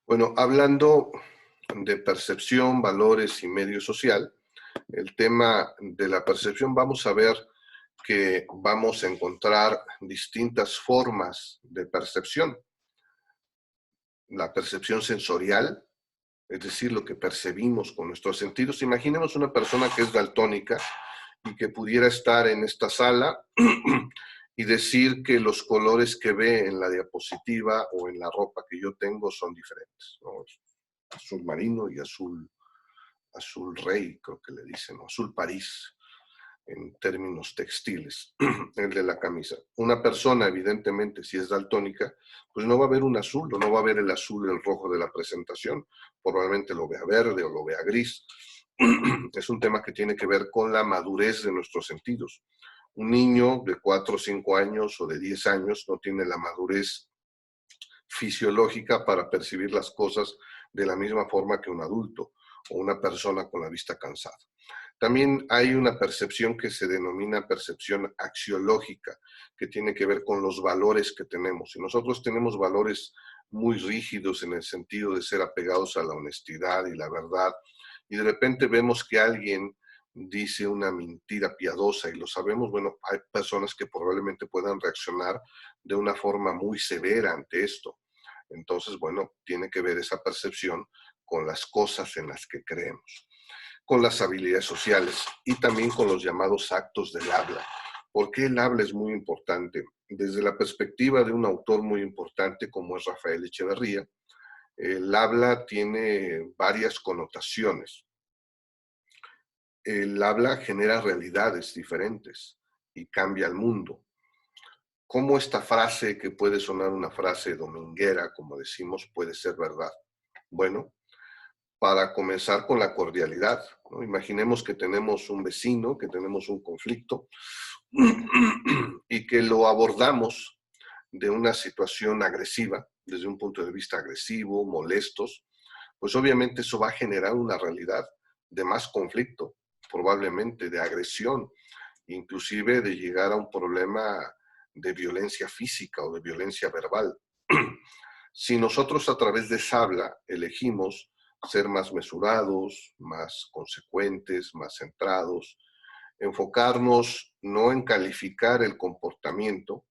Bueno, hablando de percepción, valores y medio social, el tema de la percepción vamos a ver que vamos a encontrar distintas formas de percepción. La percepción sensorial, es decir, lo que percibimos con nuestros sentidos. Imaginemos una persona que es daltónica y que pudiera estar en esta sala y decir que los colores que ve en la diapositiva o en la ropa que yo tengo son diferentes, ¿no? Azul marino y azul rey, creo que le dicen, ¿no? Azul París, en términos textiles, el de la camisa. Una persona, evidentemente, si es daltónica, pues no va a ver un azul, o no va a ver el azul y el rojo de la presentación, probablemente lo vea verde o lo vea gris. Es un tema que tiene que ver con la madurez de nuestros sentidos. Un niño de 4 o 5 años o de 10 años no tiene la madurez fisiológica para percibir las cosas de la misma forma que un adulto o una persona con la vista cansada. También hay una percepción que se denomina percepción axiológica, que tiene que ver con los valores que tenemos. Y nosotros tenemos valores muy rígidos en el sentido de ser apegados a la honestidad y la verdad, y de repente vemos que alguien dice una mentira piadosa y lo sabemos, bueno, hay personas que probablemente puedan reaccionar de una forma muy severa ante esto. Entonces, bueno, tiene que ver esa percepción con las cosas en las que creemos, con las habilidades sociales y también con los llamados actos del habla. ¿Por qué el habla es muy importante? Desde la perspectiva de un autor muy importante como es Rafael Echeverría, el habla tiene varias connotaciones. El habla genera realidades diferentes y cambia el mundo. ¿Cómo esta frase, que puede sonar una frase dominguera, como decimos, puede ser verdad? Bueno, para comenzar con la cordialidad, ¿no? Imaginemos que tenemos un vecino, que tenemos un conflicto y que lo abordamos de una situación agresiva, desde un punto de vista agresivo, molestos, pues obviamente eso va a generar una realidad de más conflicto, probablemente de agresión, inclusive de llegar a un problema de violencia física o de violencia verbal. Si nosotros a través de esa habla elegimos ser más mesurados, más consecuentes, más centrados, enfocarnos no en calificar el comportamiento,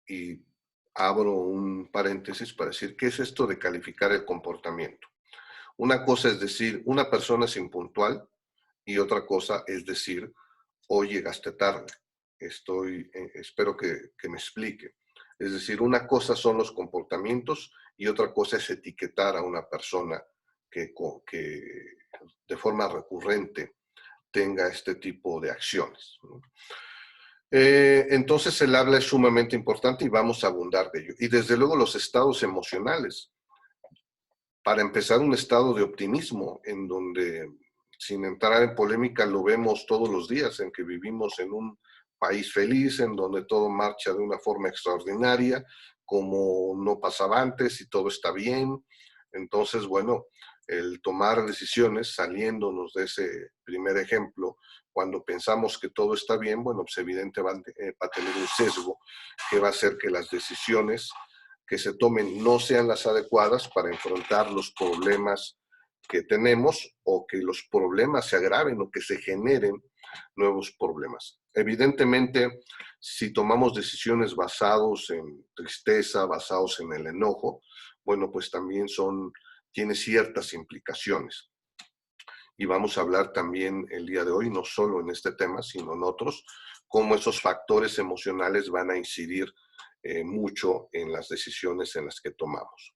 y abro un paréntesis para decir, ¿qué es esto de calificar el comportamiento? Una cosa es decir, una persona es impuntual y otra cosa es decir, hoy llegaste tarde. Espero que me explique. Es decir, una cosa son los comportamientos y otra cosa es etiquetar a una persona que de forma recurrente tenga este tipo de acciones, ¿no? Entonces el habla es sumamente importante y vamos a abundar de ello. Y desde luego los estados emocionales. Para empezar, un estado de optimismo en donde, sin entrar en polémica, lo vemos todos los días, en que vivimos en un país feliz, en donde todo marcha de una forma extraordinaria, como no pasaba antes y todo está bien. Entonces, bueno, el tomar decisiones saliéndonos de ese primer ejemplo, cuando pensamos que todo está bien, bueno, pues evidente va a tener un sesgo que va a hacer que las decisiones que se tomen no sean las adecuadas para enfrentar los problemas que tenemos, o que los problemas se agraven o que se generen nuevos problemas. Evidentemente, si tomamos decisiones basados en tristeza, basados en el enojo, bueno, pues también tiene ciertas implicaciones. Y vamos a hablar también el día de hoy, no solo en este tema, sino en otros, cómo esos factores emocionales van a incidir mucho en las decisiones en las que tomamos.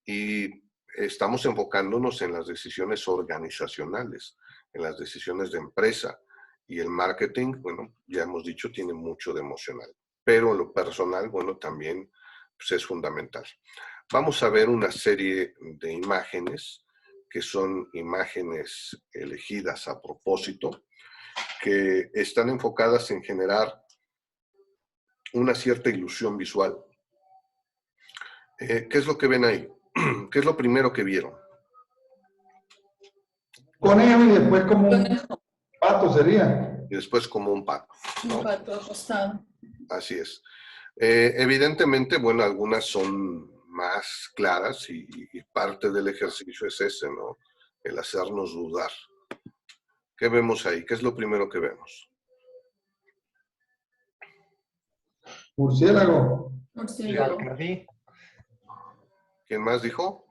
Y estamos enfocándonos en las decisiones organizacionales, en las decisiones de empresa. Y el marketing, bueno, ya hemos dicho, tiene mucho de emocional. Pero lo personal, bueno, también pues, es fundamental. Vamos a ver una serie de imágenes que son imágenes elegidas a propósito, que están enfocadas en generar una cierta ilusión visual. ¿Qué es lo que ven ahí? ¿Qué es lo primero que vieron? Conejo y después como un pato sería. Y después como un pato, ¿no? Un pato acostado. Así es. Evidentemente, bueno, algunas son más claras y parte del ejercicio es ese, ¿no? El hacernos dudar. ¿Qué vemos ahí? ¿Qué es lo primero que vemos? Murciélago. Murciélago. ¿Quién más dijo?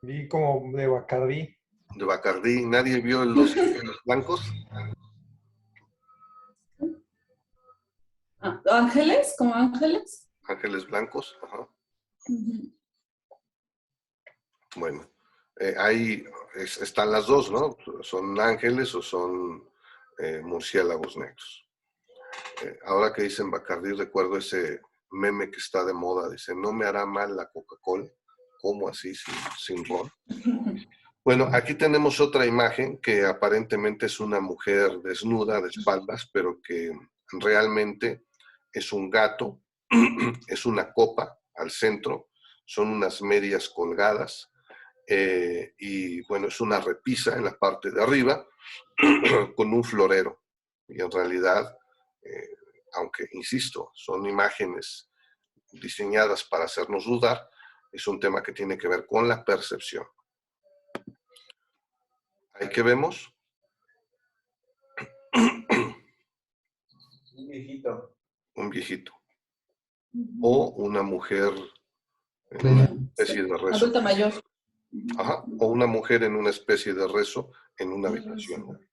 Vi como de Bacardí. De Bacardí. ¿Nadie vio los blancos? ¿Ángeles? ¿Como ángeles? Ángeles blancos. Ajá. Uh-huh. Bueno, ahí están las dos, ¿no? Son ángeles o son murciélagos negros. Ahora que dicen Bacardí, recuerdo ese meme que está de moda. Dice, no me hará mal la Coca-Cola. ¿Cómo así sin ron? Bueno, aquí tenemos otra imagen que aparentemente es una mujer desnuda de espaldas, pero que realmente es un gato, es una copa al centro, son unas medias colgadas y bueno, es una repisa en la parte de arriba con un florero. Y en realidad, aunque insisto, son imágenes diseñadas para hacernos dudar, es un tema que tiene que ver con la percepción. ¿Ahí qué vemos? Un viejito. Un viejito. O una mujer en una especie de rezo. Adulta mayor. Ajá. O una mujer en una especie de rezo en una habitación.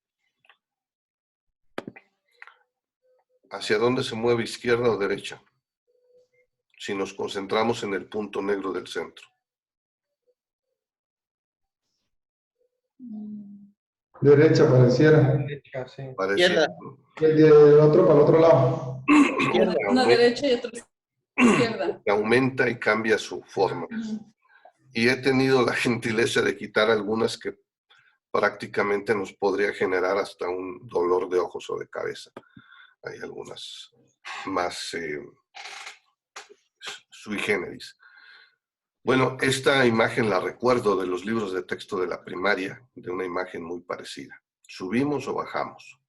¿Hacia dónde se mueve, izquierda o derecha? Si nos concentramos en el punto negro del centro. Derecha pareciera. Derecha, sí. Pareciera, Y el de otro para el otro lado. Una derecha y otra izquierda. aumenta y cambia su forma. Y he tenido la gentileza de quitar algunas que prácticamente nos podría generar hasta un dolor de ojos o de cabeza. Hay algunas más sui generis. Bueno, esta imagen la recuerdo de los libros de texto de la primaria, de una imagen muy parecida. ¿Subimos o bajamos?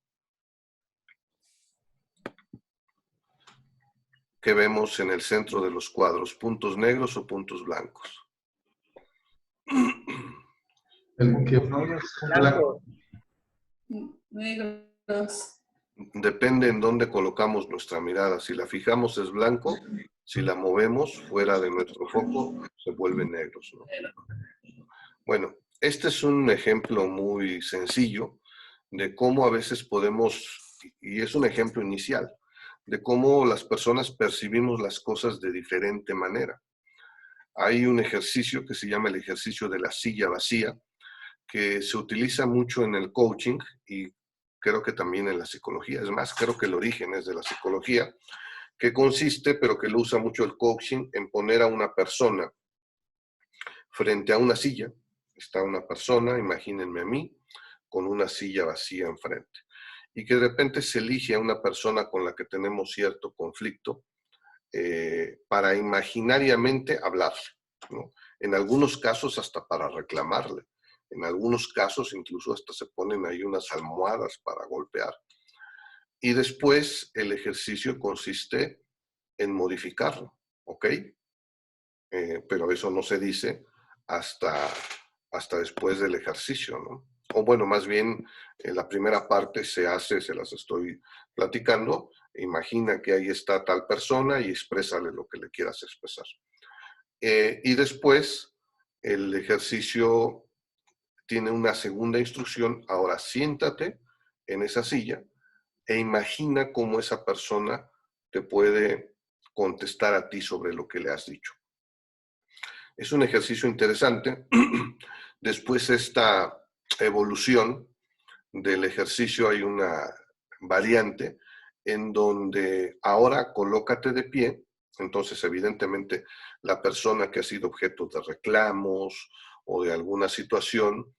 ¿Qué vemos en el centro de los cuadros? ¿Puntos negros o puntos blancos? El que Blanco. Negros. Depende en dónde colocamos nuestra mirada. Si la fijamos es blanco, si la movemos fuera de nuestro foco se vuelven negros, ¿no? Bueno, este es un ejemplo muy sencillo de cómo a veces podemos, y es un ejemplo inicial, de cómo las personas percibimos las cosas de diferente manera. Hay un ejercicio que se llama el ejercicio de la silla vacía, que se utiliza mucho en el coaching y creo que también en la psicología. Es más, creo que el origen es de la psicología, que consiste, pero que lo usa mucho el coaching, en poner a una persona frente a una silla. Está una persona, imagínense a mí, con una silla vacía enfrente. Y que de repente se elige a una persona con la que tenemos cierto conflicto para imaginariamente hablarle, ¿no? En algunos casos hasta para reclamarle. En algunos casos incluso hasta se ponen ahí unas almohadas para golpear. Y después el ejercicio consiste en modificarlo, ¿ok? Pero eso no se dice hasta después del ejercicio, ¿no? O bueno, más bien la primera parte se hace, se las estoy platicando, imagina que ahí está tal persona y exprésale lo que le quieras expresar. Y después el ejercicio tiene una segunda instrucción, ahora siéntate en esa silla e imagina cómo esa persona te puede contestar a ti sobre lo que le has dicho. Es un ejercicio interesante. Después esta evolución del ejercicio hay una variante en donde ahora colócate de pie. Entonces, evidentemente, la persona que ha sido objeto de reclamos o de alguna situación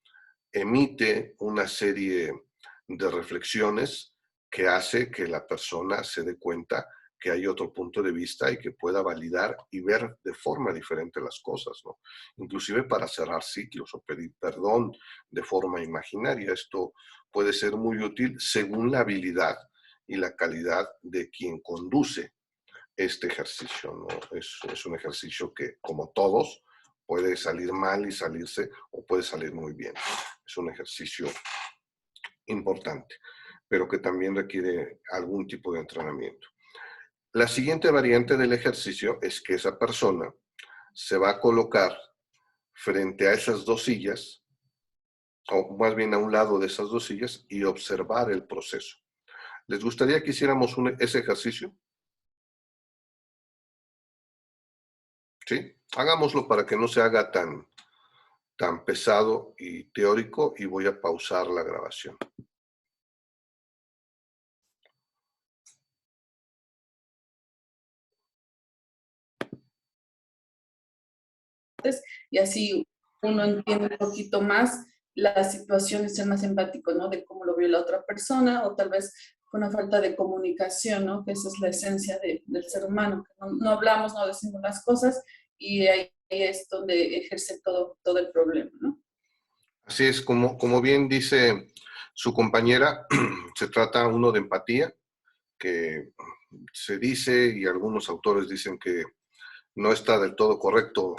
emite una serie de reflexiones que hace que la persona se dé cuenta que hay otro punto de vista y que pueda validar y ver de forma diferente las cosas, ¿no? Inclusive para cerrar ciclos o pedir perdón de forma imaginaria. Esto puede ser muy útil según la habilidad y la calidad de quien conduce este ejercicio, ¿no? Es un ejercicio que, como todos, puede salir mal y salirse, o puede salir muy bien. Es un ejercicio importante, pero que también requiere algún tipo de entrenamiento. La siguiente variante del ejercicio es que esa persona se va a colocar frente a esas dos sillas, o más bien a un lado de esas dos sillas, y observar el proceso. ¿Les gustaría que hiciéramos ese ejercicio? ¿Sí? Hagámoslo para que no se haga tan pesado y teórico, y voy a pausar la grabación. Y así uno entiende un poquito más la situación y ser más empático, ¿no? De cómo lo vio la otra persona, o tal vez fue una falta de comunicación, ¿no? Que esa es la esencia del ser humano, que no hablamos, no decimos las cosas, y ahí es donde ejerce todo el problema, ¿no? Así es, como bien dice su compañera, se trata uno de empatía, que se dice, y algunos autores dicen que no está del todo correcto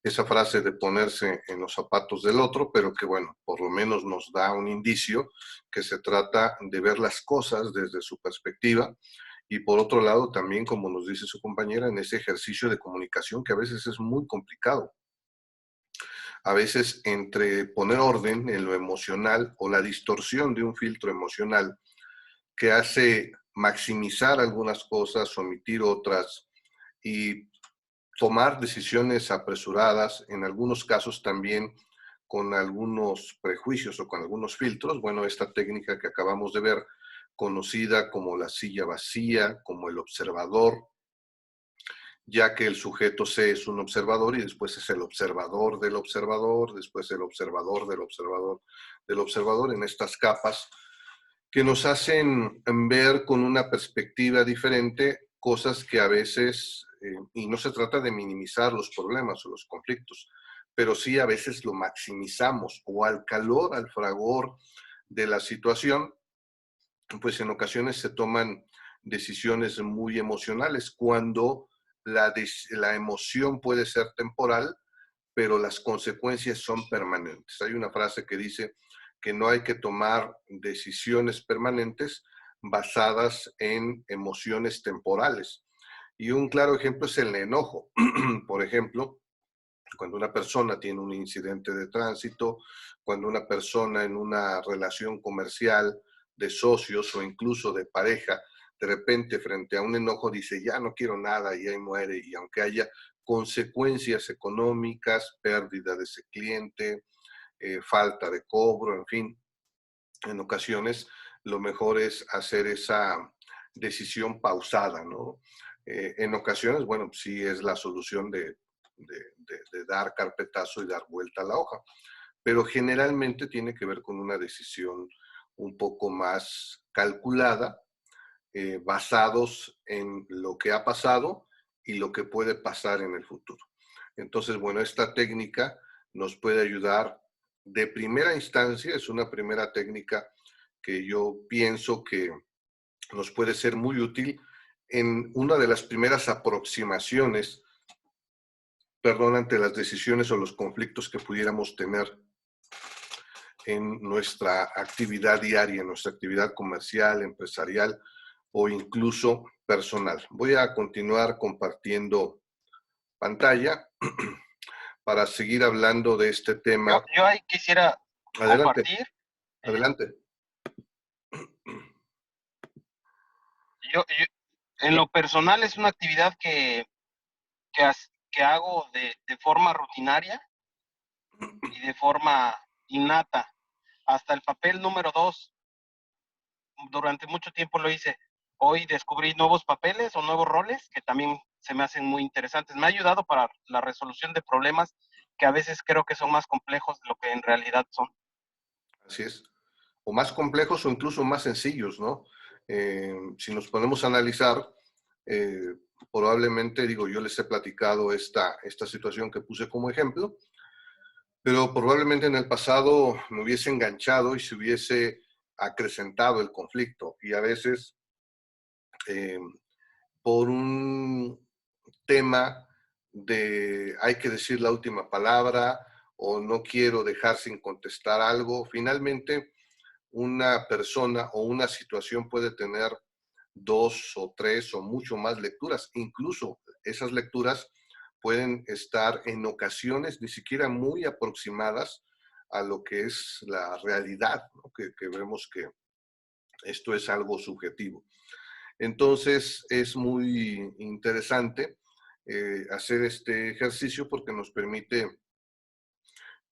esa frase de ponerse en los zapatos del otro, pero que bueno, por lo menos nos da un indicio que se trata de ver las cosas desde su perspectiva, y por otro lado también, como nos dice su compañera, en ese ejercicio de comunicación que a veces es muy complicado. A veces entre poner orden en lo emocional o la distorsión de un filtro emocional que hace maximizar algunas cosas, omitir otras y tomar decisiones apresuradas, en algunos casos también con algunos prejuicios o con algunos filtros. Bueno, esta técnica que acabamos de ver, conocida como la silla vacía, como el observador, ya que el sujeto C es un observador y después es el observador del observador, después el observador del observador del observador, en estas capas que nos hacen ver con una perspectiva diferente cosas que a veces, y no se trata de minimizar los problemas o los conflictos, pero sí a veces lo maximizamos, o al calor, al fragor de la situación, pues en ocasiones se toman decisiones muy emocionales, cuando la emoción puede ser temporal, pero las consecuencias son permanentes. Hay una frase que dice que no hay que tomar decisiones permanentes basadas en emociones temporales. Y un claro ejemplo es el enojo. Por ejemplo, cuando una persona tiene un incidente de tránsito, cuando una persona en una relación comercial de socios o incluso de pareja, de repente frente a un enojo dice, ya no quiero nada, y ahí muere, y aunque haya consecuencias económicas, pérdida de ese cliente, falta de cobro, en fin, en ocasiones lo mejor es hacer esa decisión pausada, ¿no? En ocasiones, bueno, sí es la solución de dar carpetazo y dar vuelta a la hoja, pero generalmente tiene que ver con una decisión un poco más calculada, basados en lo que ha pasado y lo que puede pasar en el futuro. Entonces, bueno, esta técnica nos puede ayudar de primera instancia, es una primera técnica que yo pienso que nos puede ser muy útil en una de las primeras aproximaciones, perdón, ante las decisiones o los conflictos que pudiéramos tener en nuestra actividad diaria, en nuestra actividad comercial, empresarial o incluso personal. Voy a continuar compartiendo pantalla para seguir hablando de este tema. Yo ahí quisiera Adelante, compartir. adelante. Yo, en lo personal es una actividad que hago de forma rutinaria y de forma innata. Hasta el papel número 2, durante mucho tiempo lo hice. Hoy descubrí nuevos papeles o nuevos roles que también se me hacen muy interesantes. Me ha ayudado para la resolución de problemas que a veces creo que son más complejos de lo que en realidad son. Así es. O más complejos o incluso más sencillos, ¿no? Si nos ponemos a analizar, probablemente, digo, yo les he platicado esta situación que puse como ejemplo, pero probablemente en el pasado me hubiese enganchado y se hubiese acrecentado el conflicto. Y a veces, por un tema de hay que decir la última palabra o no quiero dejar sin contestar algo. Finalmente, una persona o una situación puede tener 2 o 3 o mucho más lecturas. Incluso esas lecturas pueden estar en ocasiones ni siquiera muy aproximadas a lo que es la realidad, ¿no? Que vemos que esto es algo subjetivo. Entonces es muy interesante hacer este ejercicio porque nos permite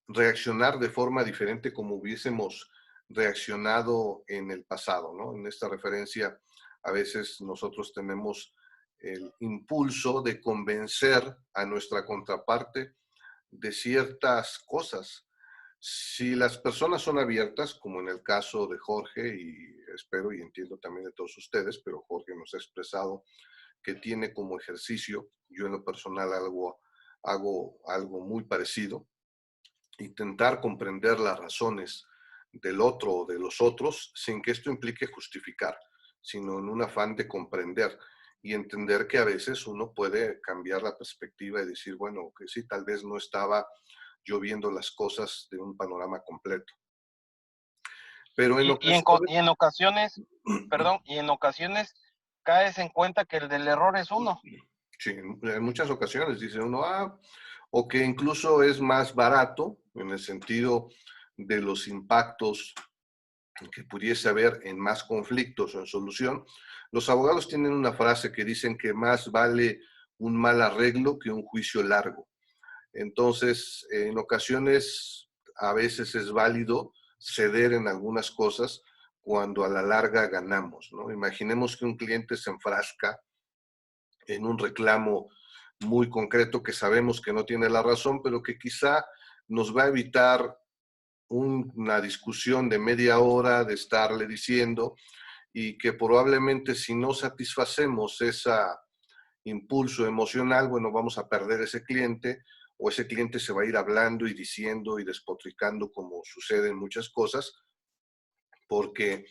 reaccionar de forma diferente como hubiésemos reaccionado en el pasado, ¿no? En esta referencia, a veces nosotros tenemos el impulso de convencer a nuestra contraparte de ciertas cosas. Si las personas son abiertas, como en el caso de Jorge, y espero y entiendo también de todos ustedes, pero Jorge nos ha expresado que tiene como ejercicio, yo en lo personal hago algo muy parecido, intentar comprender las razones del otro o de los otros sin que esto implique justificar, sino en un afán de comprender y entender que a veces uno puede cambiar la perspectiva y decir, bueno, que sí, tal vez no estaba yo viendo las cosas de un panorama completo. Pero en en ocasiones, perdón, y en ocasiones caes en cuenta que el del error es uno. Sí, en muchas ocasiones dice uno, o que incluso es más barato en el sentido de los impactos que pudiese haber en más conflictos o en solución. Los abogados tienen una frase que dicen que más vale un mal arreglo que un juicio largo. Entonces, en ocasiones, a veces es válido ceder en algunas cosas cuando a la larga ganamos, ¿no? Imaginemos que un cliente se enfrasca en un reclamo muy concreto que sabemos que no tiene la razón, pero que quizá nos va a evitar una discusión de media hora de estarle diciendo y que probablemente si no satisfacemos ese impulso emocional, bueno, vamos a perder ese cliente o ese cliente se va a ir hablando y diciendo y despotricando como sucede en muchas cosas, porque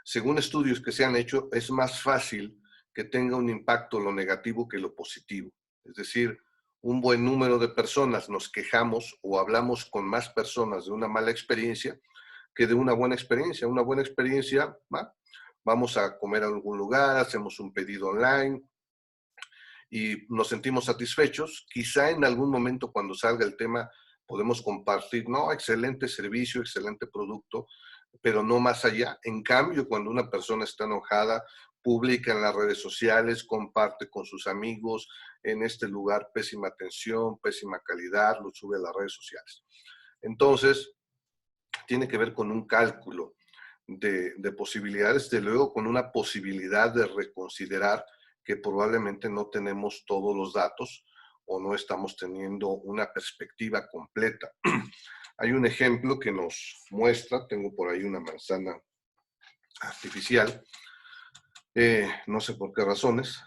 según estudios que se han hecho, es más fácil que tenga un impacto lo negativo que lo positivo. Es decir, un buen número de personas nos quejamos o hablamos con más personas de una mala experiencia que de una buena experiencia. Una buena experiencia, vamos a comer a algún lugar, hacemos un pedido online y nos sentimos satisfechos. Quizá en algún momento cuando salga el tema podemos compartir, no, excelente servicio, excelente producto, pero no más allá. En cambio, cuando una persona está enojada, publica en las redes sociales, comparte con sus amigos, en este lugar pésima atención, pésima calidad, lo sube a las redes sociales. Entonces, tiene que ver con un cálculo de posibilidades, de luego con una posibilidad de reconsiderar que probablemente no tenemos todos los datos o no estamos teniendo una perspectiva completa. Hay un ejemplo que nos muestra, tengo por ahí una manzana artificial, no sé por qué razones,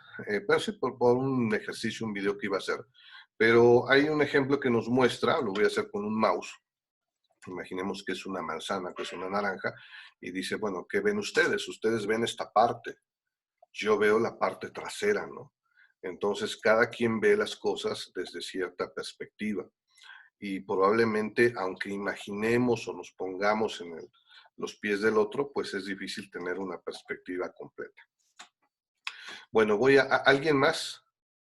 pero sí por un ejercicio, un video que iba a hacer. Pero hay un ejemplo que nos muestra, lo voy a hacer con un mouse. Imaginemos que es una manzana, que es una naranja, y dice, bueno, ¿qué ven ustedes? Ustedes ven esta parte, yo veo la parte trasera, ¿no? Entonces, cada quien ve las cosas desde cierta perspectiva. Y probablemente, aunque imaginemos o nos pongamos en los pies del otro, pues es difícil tener una perspectiva completa. Bueno, ¿alguien más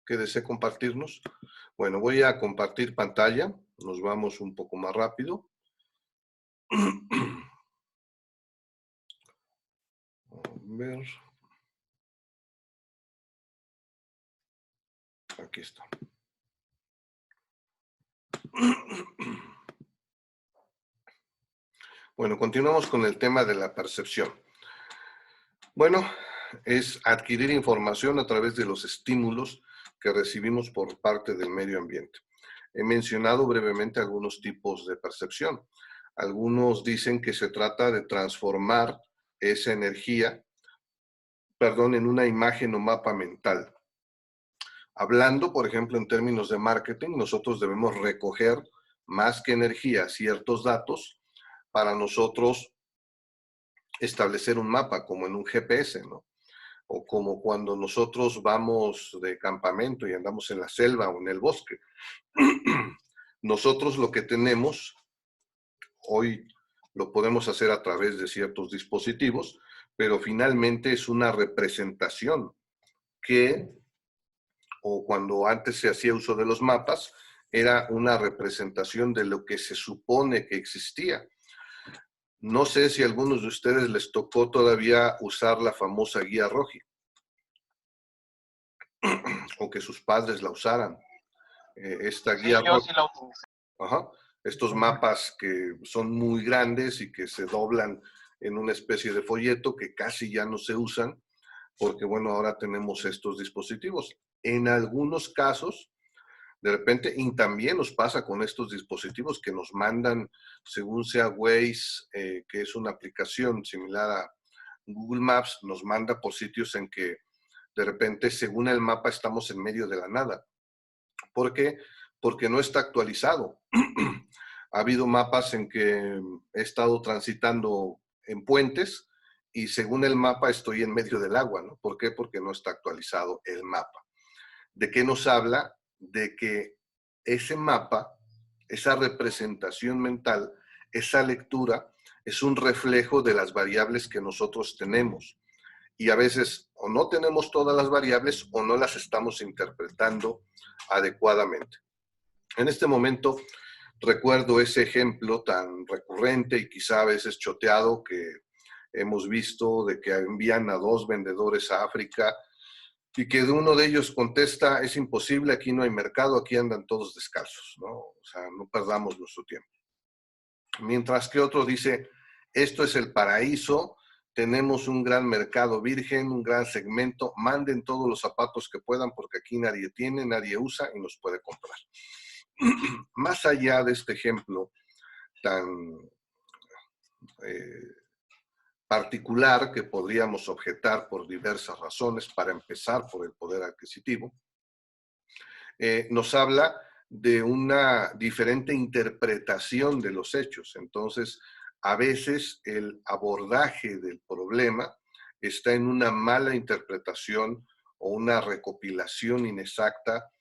que desee compartirnos? Bueno, voy a compartir pantalla. Nos vamos un poco más rápido. A ver. Aquí está. Bueno, continuamos con el tema de la percepción. Bueno, es adquirir información a través de los estímulos que recibimos por parte del medio ambiente. He mencionado brevemente algunos tipos de percepción. Algunos dicen que se trata de transformar esa energía, en una imagen o mapa mental. Hablando, por ejemplo, en términos de marketing, nosotros debemos recoger más que energía ciertos datos para nosotros establecer un mapa, como en un GPS, ¿no? o como cuando nosotros vamos de campamento y andamos en la selva o en el bosque. Nosotros lo que tenemos hoy lo podemos hacer a través de ciertos dispositivos, pero finalmente es una representación que, o cuando antes se hacía uso de los mapas, era una representación de lo que se supone que existía. No sé si a algunos de ustedes les tocó todavía usar la famosa guía Roji, o que sus padres la usaran. Esta Sí, guía yo Roji, sí la utilicé. ajá, estos mapas que son muy grandes y que se doblan en una especie de folleto que casi ya no se usan, porque bueno, ahora tenemos estos dispositivos. En algunos casos, de repente, y también nos pasa con estos dispositivos que nos mandan, según sea Waze, que es una aplicación similar a Google Maps, nos manda por sitios en que de repente, según el mapa, estamos en medio de la nada. ¿Por qué? Porque no está actualizado. Ha habido mapas en que he estado transitando en puentes y según el mapa estoy en medio del agua, ¿no? ¿Por qué? Porque no está actualizado el mapa. ¿De qué nos habla? De que ese mapa, esa representación mental, esa lectura, es un reflejo de las variables que nosotros tenemos. Y a veces o no tenemos todas las variables o no las estamos interpretando adecuadamente. En este momento recuerdo ese ejemplo tan recurrente y quizá a veces choteado que hemos visto de que envían a 2 vendedores a África y que uno de ellos contesta, es imposible, aquí no hay mercado, aquí andan todos descalzos, ¿no? O sea, no perdamos nuestro tiempo. Mientras que otro dice, esto es el paraíso, tenemos un gran mercado virgen, un gran segmento, manden todos los zapatos que puedan porque aquí nadie tiene, nadie usa y nos puede comprar. Más allá de este ejemplo tan particular que podríamos objetar por diversas razones, para empezar por el poder adquisitivo, nos habla de una diferente interpretación de los hechos. Entonces, a veces el abordaje del problema está en una mala interpretación o una recopilación inexacta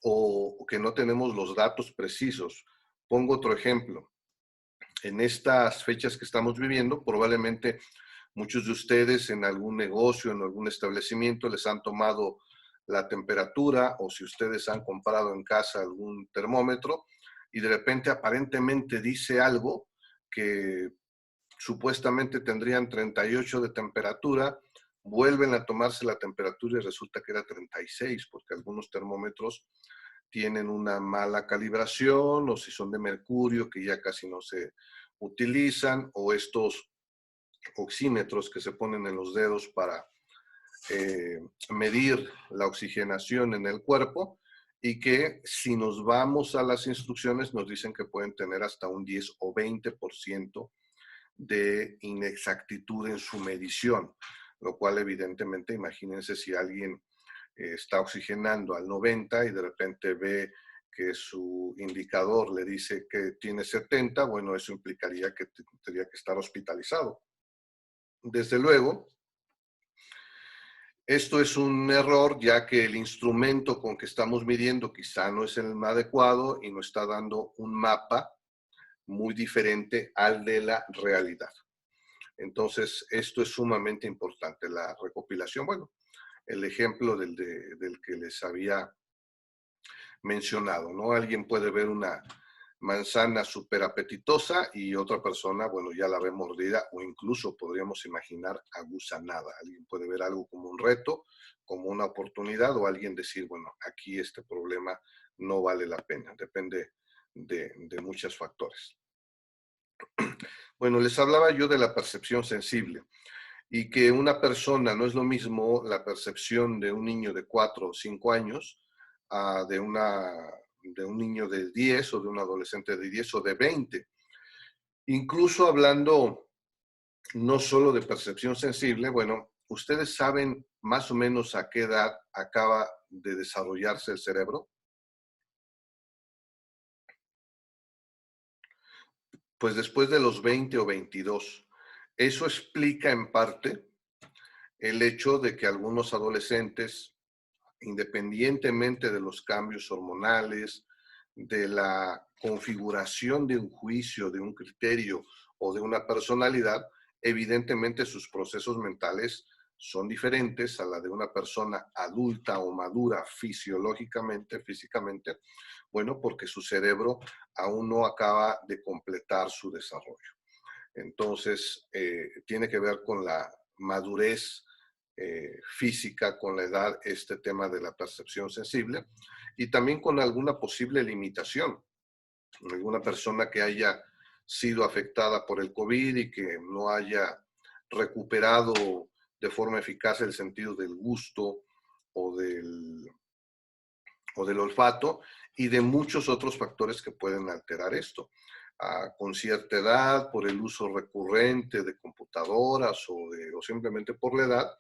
o que no tenemos los datos precisos. Pongo otro ejemplo. En estas fechas que estamos viviendo, probablemente muchos de ustedes en algún negocio, en algún establecimiento, les han tomado la temperatura o si ustedes han comprado en casa algún termómetro y de repente aparentemente dice algo que supuestamente tendrían 38 de temperatura, vuelven a tomarse la temperatura y resulta que era 36 porque algunos termómetros tienen una mala calibración o si son de mercurio que ya casi no se utilizan o estos oxímetros que se ponen en los dedos para medir la oxigenación en el cuerpo y que si nos vamos a las instrucciones nos dicen que pueden tener hasta un 10 o 20% de inexactitud en su medición, lo cual evidentemente, imagínense si alguien está oxigenando al 90 y de repente ve que su indicador le dice que tiene 70, bueno, eso implicaría que tendría que estar hospitalizado. Desde luego, esto es un error ya que el instrumento con que estamos midiendo quizá no es el más adecuado y nos está dando un mapa muy diferente al de la realidad. Entonces, esto es sumamente importante, la recopilación. Bueno, el ejemplo del que les había mencionado, ¿no? Alguien puede ver una manzana súper apetitosa y otra persona, bueno, ya la ve mordida o incluso podríamos imaginar agusanada. Alguien puede ver algo como un reto, como una oportunidad o alguien decir, bueno, aquí este problema no vale la pena. Depende de muchos factores. Bueno, les hablaba yo de la percepción sensible y que una persona no es lo mismo la percepción de un niño de 4 o 5 años de un niño de 10 o de un adolescente de 10 o de 20. Incluso hablando no solo de percepción sensible, bueno, ¿ustedes saben más o menos a qué edad acaba de desarrollarse el cerebro? Pues después de los 20 o 22. Eso explica en parte el hecho de que algunos adolescentes, independientemente de los cambios hormonales, de la configuración de un juicio, de un criterio o de una personalidad, evidentemente sus procesos mentales son diferentes a la de una persona adulta o madura fisiológicamente, físicamente, bueno, porque su cerebro aún no acaba de completar su desarrollo. Entonces, tiene que ver con la madurez física, con la edad, este tema de la percepción sensible, y también con alguna posible limitación. Alguna persona que haya sido afectada por el COVID y que no haya recuperado de forma eficaz el sentido del gusto o del olfato, y de muchos otros factores que pueden alterar esto. Con cierta edad, por el uso recurrente de computadoras o simplemente por la edad,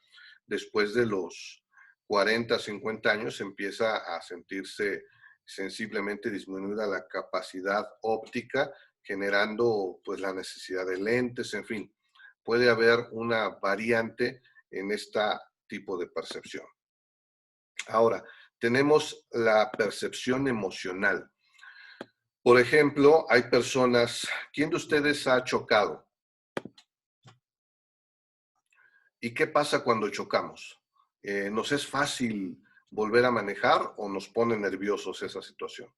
después de los 40, 50 años empieza a sentirse sensiblemente disminuida la capacidad óptica, generando pues la necesidad de lentes, en fin. Puede haber una variante en este tipo de percepción. Ahora, tenemos la percepción emocional. Por ejemplo, hay personas, ¿quién de ustedes ha chocado? ¿Y qué pasa cuando chocamos? ¿Nos es fácil volver a manejar o nos pone nerviosos esa situación?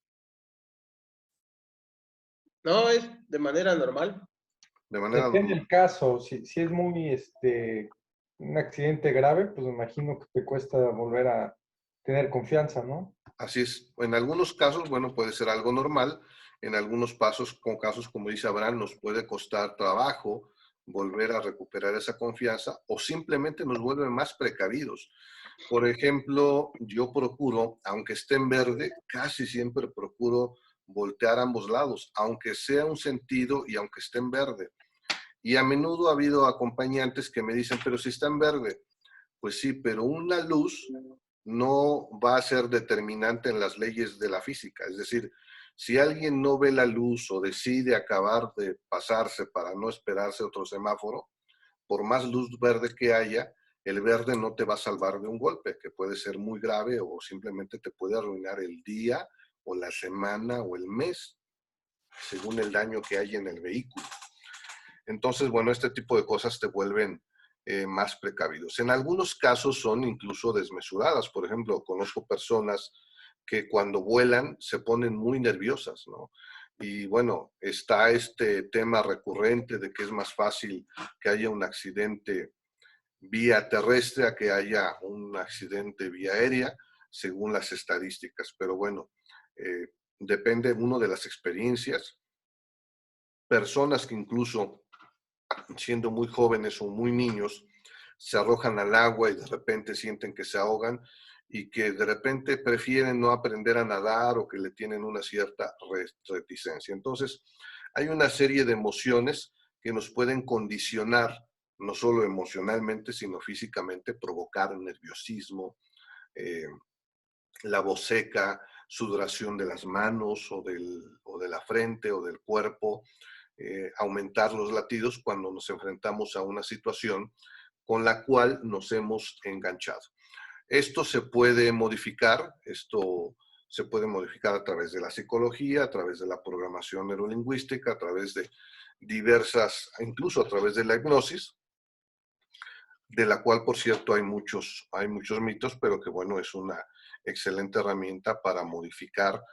No, es de manera normal. De manera Depende normal. del caso. Si es muy un accidente grave, pues me imagino que te cuesta volver a tener confianza, ¿no? Así es. En algunos casos, bueno, puede ser algo normal. En algunos casos, como dice Abraham, nos puede costar trabajo volver a recuperar esa confianza o simplemente nos vuelve más precavidos. Por ejemplo, yo procuro, aunque esté en verde, casi siempre procuro voltear a ambos lados, aunque sea un sentido y aunque esté en verde. Y a menudo ha habido acompañantes que me dicen, pero si está en verde, pues sí, pero una luz no va a ser determinante en las leyes de la física. Es decir, si alguien no ve la luz o decide acabar de pasarse para no esperarse otro semáforo, por más luz verde que haya, el verde no te va a salvar de un golpe, que puede ser muy grave o simplemente te puede arruinar el día o la semana o el mes, según el daño que haya en el vehículo. Entonces, bueno, este tipo de cosas te vuelven más precavidos. En algunos casos son incluso desmesuradas. Por ejemplo, conozco personas que cuando vuelan se ponen muy nerviosas, ¿no? Y bueno, está este tema recurrente de que es más fácil que haya un accidente vía terrestre a que haya un accidente vía aérea, según las estadísticas. Pero bueno, depende uno de las experiencias. Personas que incluso siendo muy jóvenes o muy niños, se arrojan al agua y de repente sienten que se ahogan y que de repente prefieren no aprender a nadar o que le tienen una cierta reticencia. Entonces, hay una serie de emociones que nos pueden condicionar, no solo emocionalmente, sino físicamente, provocar nerviosismo, la voz seca, sudoración de las manos o de la frente o del cuerpo, aumentar los latidos cuando nos enfrentamos a una situación con la cual nos hemos enganchado. Esto se puede modificar, a través de la psicología, a través de la programación neurolingüística, a través de diversas, incluso a través de la hipnosis, de la cual, por cierto, hay muchos mitos, pero que bueno, es una excelente herramienta para modificar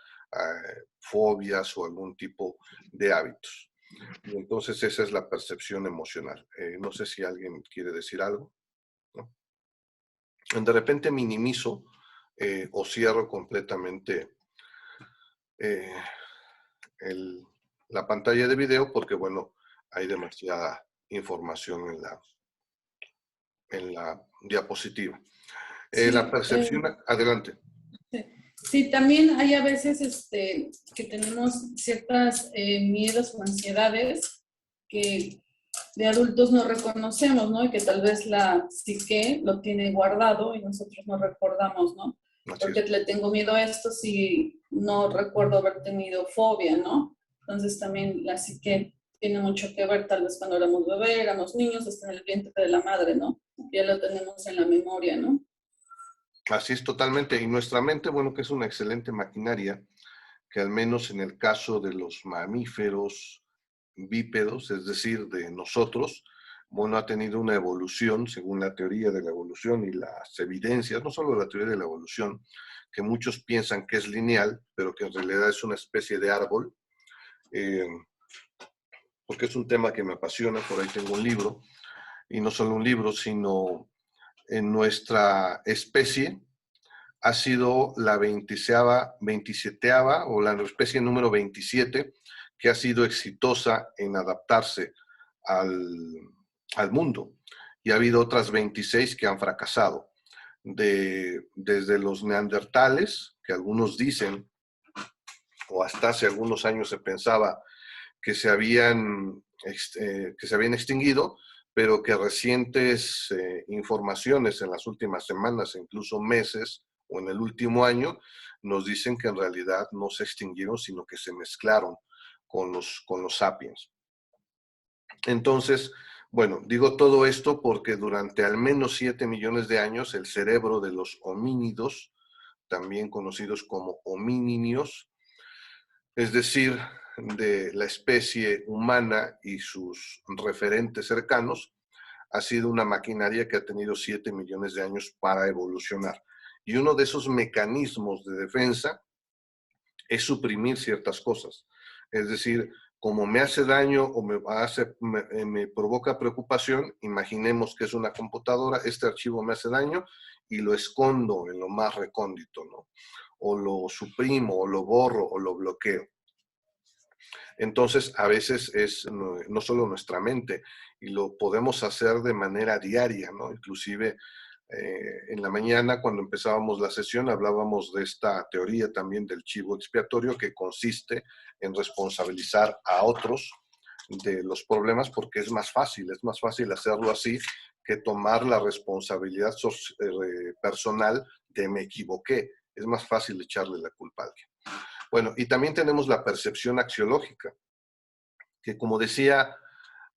fobias o algún tipo de hábitos. Y entonces esa es la percepción emocional. No sé si alguien quiere decir algo, ¿no? De repente minimizo o cierro completamente la pantalla de video porque, bueno, hay demasiada información en la diapositiva. Sí, La percepción, adelante. sí, también hay a veces que tenemos ciertas miedos o ansiedades que de adultos no reconocemos, ¿no? Y que tal vez la psique lo tiene guardado y nosotros no recordamos, ¿no? Porque le tengo miedo a esto si no recuerdo haber tenido fobia, ¿no? Entonces también la psique tiene mucho que ver tal vez cuando éramos bebé, éramos niños, hasta en el vientre de la madre, ¿no? Ya lo tenemos en la memoria, ¿no? Así es totalmente. Y nuestra mente, bueno, que es una excelente maquinaria, que al menos en el caso de los mamíferos bípedos, es decir, de nosotros, bueno, ha tenido una evolución según la teoría de la evolución y las evidencias, no solo la teoría de la evolución, que muchos piensan que es lineal, pero que en realidad es una especie de árbol, eh, porque es un tema que me apasiona, por ahí tengo un libro, y no solo un libro, sino en nuestra especie ha sido la 27 o la especie número 27 que ha sido exitosa en adaptarse al, al mundo. Y ha habido otras 26 que han fracasado. Desde los neandertales, que algunos dicen, o hasta hace algunos años se pensaba que se habían extinguido, pero que recientes informaciones en las últimas semanas, incluso meses o en el último año, nos dicen que en realidad no se extinguieron, sino que se mezclaron con los sapiens. Entonces, bueno, digo todo esto porque durante al menos 7 millones de años el cerebro de los homínidos, también conocidos como homínidos, es decir, de la especie humana y sus referentes cercanos, ha sido una maquinaria que ha tenido 7 millones de años para evolucionar. Y uno de esos mecanismos de defensa es suprimir ciertas cosas. Es decir, como me hace daño o me provoca preocupación, imaginemos que es una computadora, este archivo me hace daño y lo escondo en lo más recóndito, ¿no? O lo suprimo, o lo borro, o lo bloqueo. Entonces, a veces es no solo nuestra mente, y lo podemos hacer de manera diaria, ¿no? Inclusive en la mañana, cuando empezábamos la sesión, hablábamos de esta teoría también del chivo expiatorio, que consiste en responsabilizar a otros de los problemas, porque es más fácil hacerlo así que tomar la responsabilidad personal de me equivoqué. Es más fácil echarle la culpa a alguien. Bueno, y también tenemos la percepción axiológica, que como decía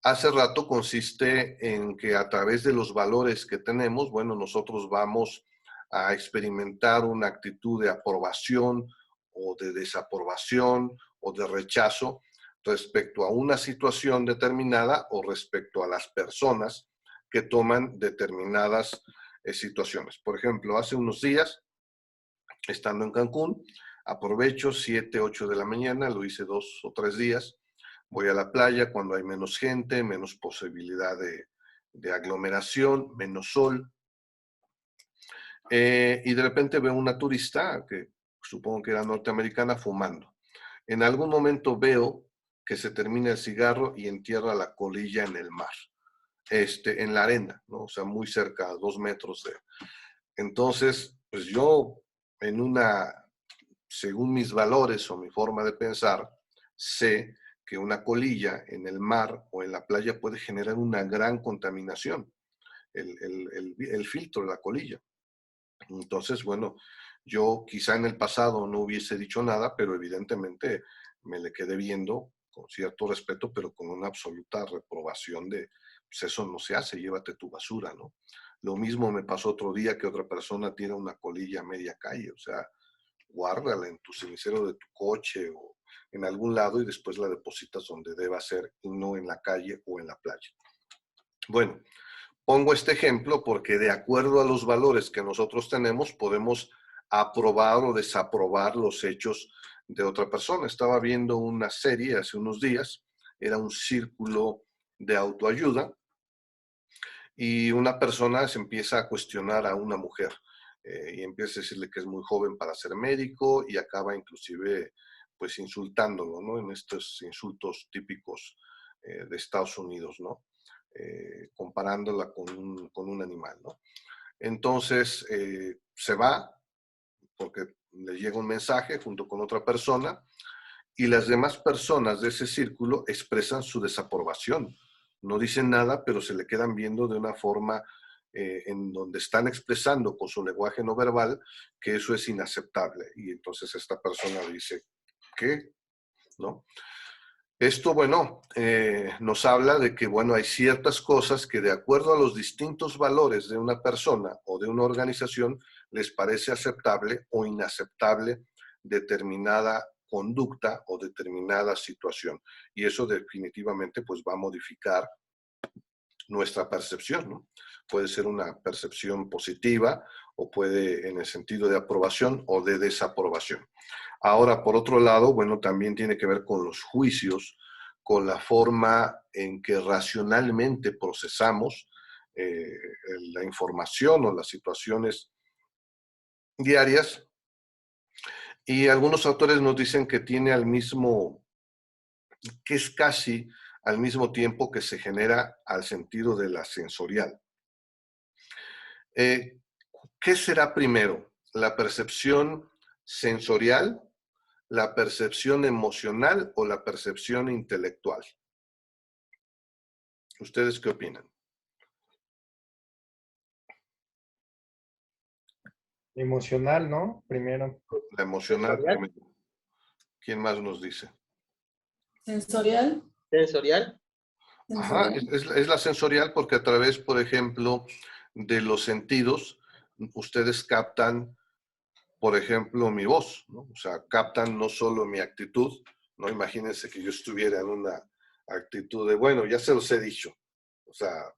hace rato, consiste en que a través de los valores que tenemos, bueno, nosotros vamos a experimentar una actitud de aprobación o de desaprobación o de rechazo respecto a una situación determinada o respecto a las personas que toman determinadas situaciones. Por ejemplo, hace unos días, estando en Cancún, aprovecho 7, 8 de la mañana, lo hice 2 o 3 días, voy a la playa cuando hay menos gente, menos posibilidad de aglomeración, menos sol, y de repente veo una turista, que supongo que era norteamericana, fumando. En algún momento veo que se termina el cigarro y entierra la colilla en el mar, en la arena, ¿no? O sea, muy cerca, a 2 metros de... Entonces, pues yo, según mis valores o mi forma de pensar, sé que una colilla en el mar o en la playa puede generar una gran contaminación, el filtro de la colilla. Entonces, bueno, yo quizá en el pasado no hubiese dicho nada, pero evidentemente me le quedé viendo con cierto respeto, pero con una absoluta reprobación de, pues eso no se hace, llévate tu basura, ¿no? Lo mismo me pasó otro día que otra persona tira una colilla a media calle, o sea, guárdala en tu cenicero de tu coche o en algún lado y después la depositas donde deba ser y no en la calle o en la playa. Bueno, pongo este ejemplo porque de acuerdo a los valores que nosotros tenemos podemos aprobar o desaprobar los hechos de otra persona. Estaba viendo una serie hace unos días, era un círculo de autoayuda y una persona se empieza a cuestionar a una mujer y empieza a decirle que es muy joven para ser médico y acaba inclusive pues insultándolo, ¿no? En estos insultos típicos de Estados Unidos, ¿no? Comparándola con un animal, ¿no? Entonces se va porque le llega un mensaje junto con otra persona y las demás personas de ese círculo expresan su desaprobación. No dicen nada, pero se le quedan viendo de una forma en donde están expresando con su lenguaje no verbal que eso es inaceptable. Y entonces esta persona dice, ¿qué? ¿No? Esto, bueno, nos habla de que, bueno, hay ciertas cosas que de acuerdo a los distintos valores de una persona o de una organización les parece aceptable o inaceptable determinada conducta o determinada situación. Y eso definitivamente pues va a modificar nuestra percepción, ¿no? Puede ser una percepción positiva o puede en el sentido de aprobación o de desaprobación. Ahora, por otro lado, bueno, también tiene que ver con los juicios, con la forma en que racionalmente procesamos la información o las situaciones diarias. Y algunos autores nos dicen que tiene que es casi al mismo tiempo que se genera al sentido de la sensorial. Eh, ¿Qué será primero? ¿La percepción sensorial, la percepción emocional o la percepción intelectual? ¿Ustedes qué opinan? Emocional, ¿no? Primero. La emocional ¿Sensorial? primero. ¿Quién más nos dice? Sensorial. ¿Sensorial? Ajá, Sensorial. es la sensorial porque a través, por ejemplo, de los sentidos, ustedes captan, por ejemplo, mi voz, ¿no? O sea, captan no solo mi actitud, ¿no? Imagínense que yo estuviera en una actitud de, bueno, ya se los he dicho, o sea,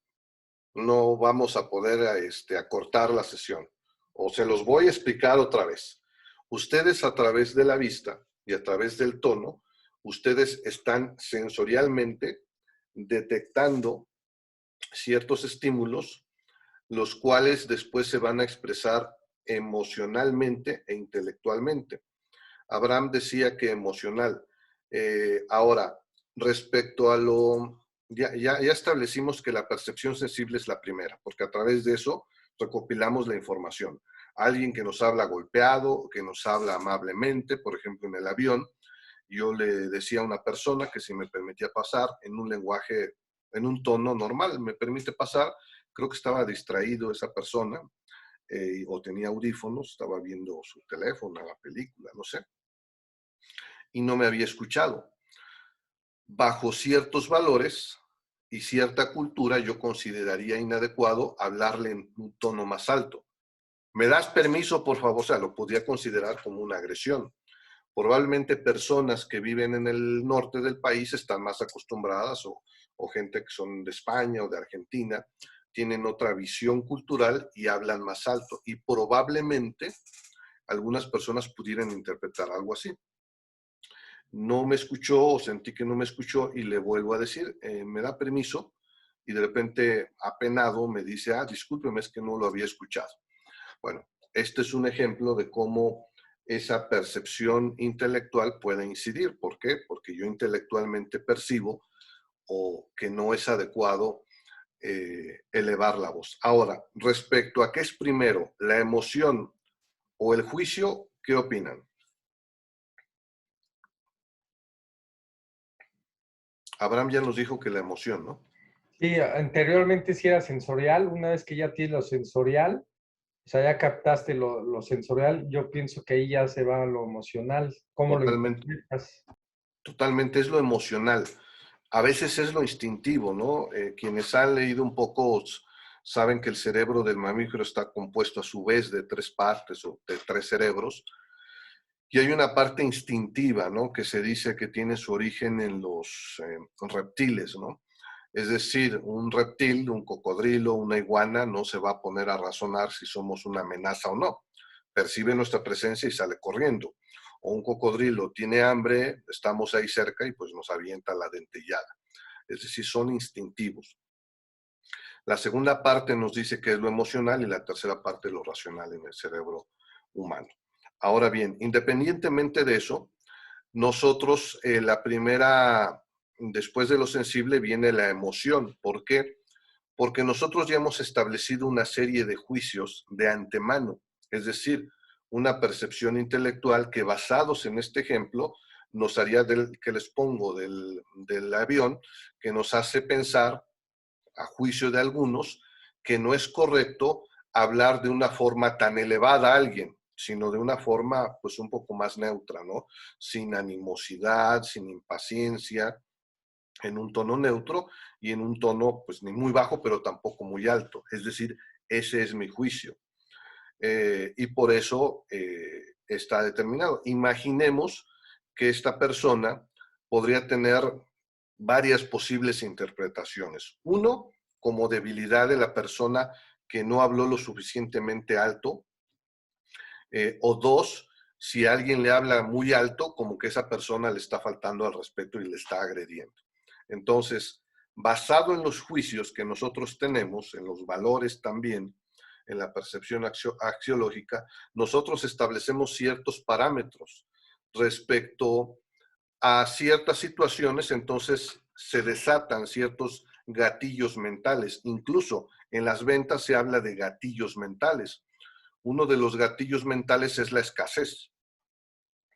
no vamos a poder acortar la sesión, o se los voy a explicar otra vez. Ustedes a través de la vista y a través del tono, ustedes están sensorialmente detectando ciertos estímulos, los cuales después se van a expresar emocionalmente e intelectualmente. Abraham decía que emocional. Ahora, respecto a ya establecimos que la percepción sensible es la primera, porque a través de eso recopilamos la información. Alguien que nos habla golpeado, que nos habla amablemente, por ejemplo, en el avión, yo le decía a una persona que si me permitía pasar en un lenguaje, en un tono normal, me permite pasar, creo que estaba distraído esa persona, o tenía audífonos, estaba viendo su teléfono, la película, no sé, y no me había escuchado. Bajo ciertos valores y cierta cultura, yo consideraría inadecuado hablarle en un tono más alto. ¿Me das permiso, por favor? O sea, lo podría considerar como una agresión. Probablemente personas que viven en el norte del país están más acostumbradas o gente que son de España o de Argentina, tienen otra visión cultural y hablan más alto. Y probablemente algunas personas pudieran interpretar algo así. No me escuchó o sentí que no me escuchó y le vuelvo a decir, ¿me da permiso? Y de repente, apenado, me dice, discúlpeme, es que no lo había escuchado. Bueno, este es un ejemplo de cómo esa percepción intelectual puede incidir. ¿Por qué? Porque yo intelectualmente percibo o que no es adecuado elevar la voz. Ahora, respecto a qué es primero, la emoción o el juicio, ¿qué opinan? Abraham ya nos dijo que la emoción, ¿no? Sí, anteriormente sí era sensorial. Una vez que ya tienes lo sensorial, o sea, ya captaste lo sensorial, yo pienso que ahí ya se va a lo emocional. ¿Cómo lo Totalmente, interpretas? totalmente es lo emocional. A veces es lo instintivo, ¿no? Quienes han leído un poco saben que el cerebro del mamífero está compuesto a su vez de 3 partes o de 3 cerebros. Y hay una parte instintiva, ¿no? Que se dice que tiene su origen en los reptiles, ¿no? Es decir, un reptil, un cocodrilo, una iguana, no se va a poner a razonar si somos una amenaza o no. Percibe nuestra presencia y sale corriendo. O un cocodrilo tiene hambre, estamos ahí cerca y pues nos avienta la dentellada. Es decir, son instintivos. La segunda parte nos dice que es lo emocional y la tercera parte lo racional en el cerebro humano. Ahora bien, independientemente de eso, nosotros después de lo sensible viene la emoción. ¿Por qué? Porque nosotros ya hemos establecido una serie de juicios de antemano, es decir, una percepción intelectual que basados en este ejemplo nos haría que les pongo del avión, que nos hace pensar, a juicio de algunos, que no es correcto hablar de una forma tan elevada a alguien, sino de una forma pues un poco más neutra, ¿no? Sin animosidad, sin impaciencia, en un tono neutro y en un tono pues ni muy bajo, pero tampoco muy alto. Es decir, ese es mi juicio. Y por eso está determinado. Imaginemos que esta persona podría tener varias posibles interpretaciones. Uno, como debilidad de la persona que no habló lo suficientemente alto. O dos, si alguien le habla muy alto, como que esa persona le está faltando al respeto y le está agrediendo. Entonces, basado en los juicios que nosotros tenemos, en los valores también, en la percepción axiológica, nosotros establecemos ciertos parámetros respecto a ciertas situaciones, entonces se desatan ciertos gatillos mentales. Incluso en las ventas se habla de gatillos mentales. Uno de los gatillos mentales es la escasez,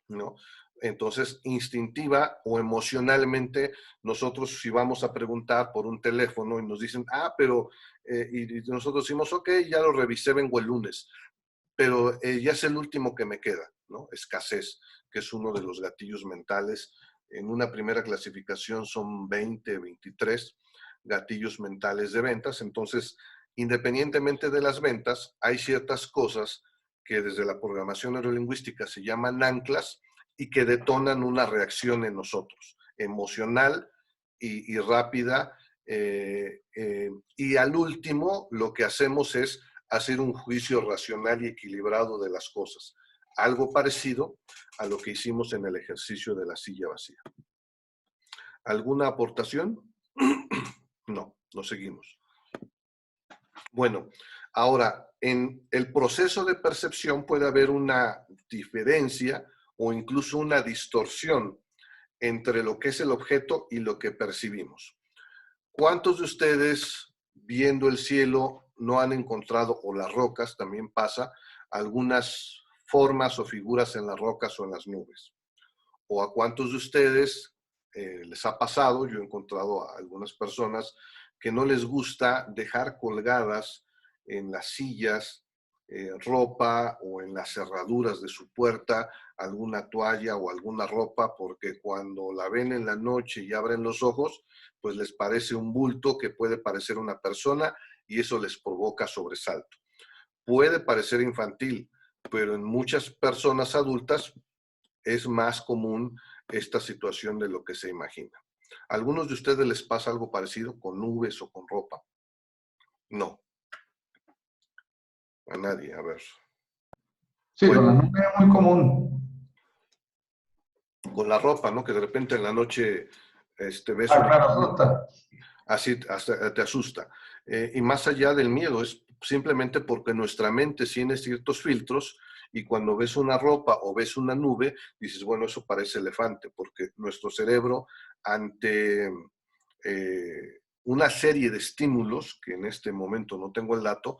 ¿no? Entonces, instintiva o emocionalmente, nosotros si vamos a preguntar por un teléfono y nos dicen, pero, y nosotros decimos, ok, ya lo revisé, vengo el lunes, pero ya es el último que me queda, ¿no? Escasez, que es uno de los gatillos mentales. En una primera clasificación son 20, 23 gatillos mentales de ventas. Entonces, independientemente de las ventas, hay ciertas cosas que desde la programación neurolingüística se llaman anclas y que detonan una reacción en nosotros, emocional y rápida. Y al último, lo que hacemos es hacer un juicio racional y equilibrado de las cosas. Algo parecido a lo que hicimos en el ejercicio de la silla vacía. ¿Alguna aportación? No, no seguimos. Bueno, ahora, en el proceso de percepción puede haber una diferencia o incluso una distorsión entre lo que es el objeto y lo que percibimos. ¿Cuántos de ustedes, viendo el cielo, no han encontrado, o las rocas, también pasa, algunas formas o figuras en las rocas o en las nubes? ¿O a cuántos de ustedes les ha pasado? Yo he encontrado a algunas personas que no les gusta dejar colgadas en las sillas ropa o en las cerraduras de su puerta alguna toalla o alguna ropa, porque cuando la ven en la noche y abren los ojos, pues les parece un bulto que puede parecer una persona y eso les provoca sobresalto. Puede parecer infantil, pero en muchas personas adultas es más común esta situación de lo que se imagina. ¿A algunos de ustedes les pasa algo parecido con nubes o con ropa? No. A nadie, a ver. Sí, Bueno, con la nube es muy común. con la ropa, ¿no? Que de repente en la noche ves Ah, una... claro, asusta. Así hasta te asusta. Y más allá del miedo, es simplemente porque nuestra mente tiene ciertos filtros y cuando ves una ropa o ves una nube, dices, bueno, eso parece elefante, porque nuestro cerebro, ante una serie de estímulos, que en este momento no tengo el dato,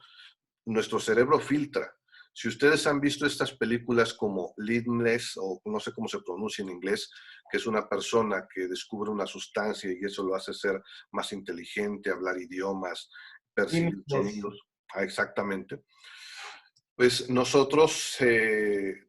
nuestro cerebro filtra. Si ustedes han visto estas películas como Limitless, o no sé cómo se pronuncia en inglés, que es una persona que descubre una sustancia y eso lo hace ser más inteligente, hablar idiomas, percibir sonidos. Exactamente. Pues nosotros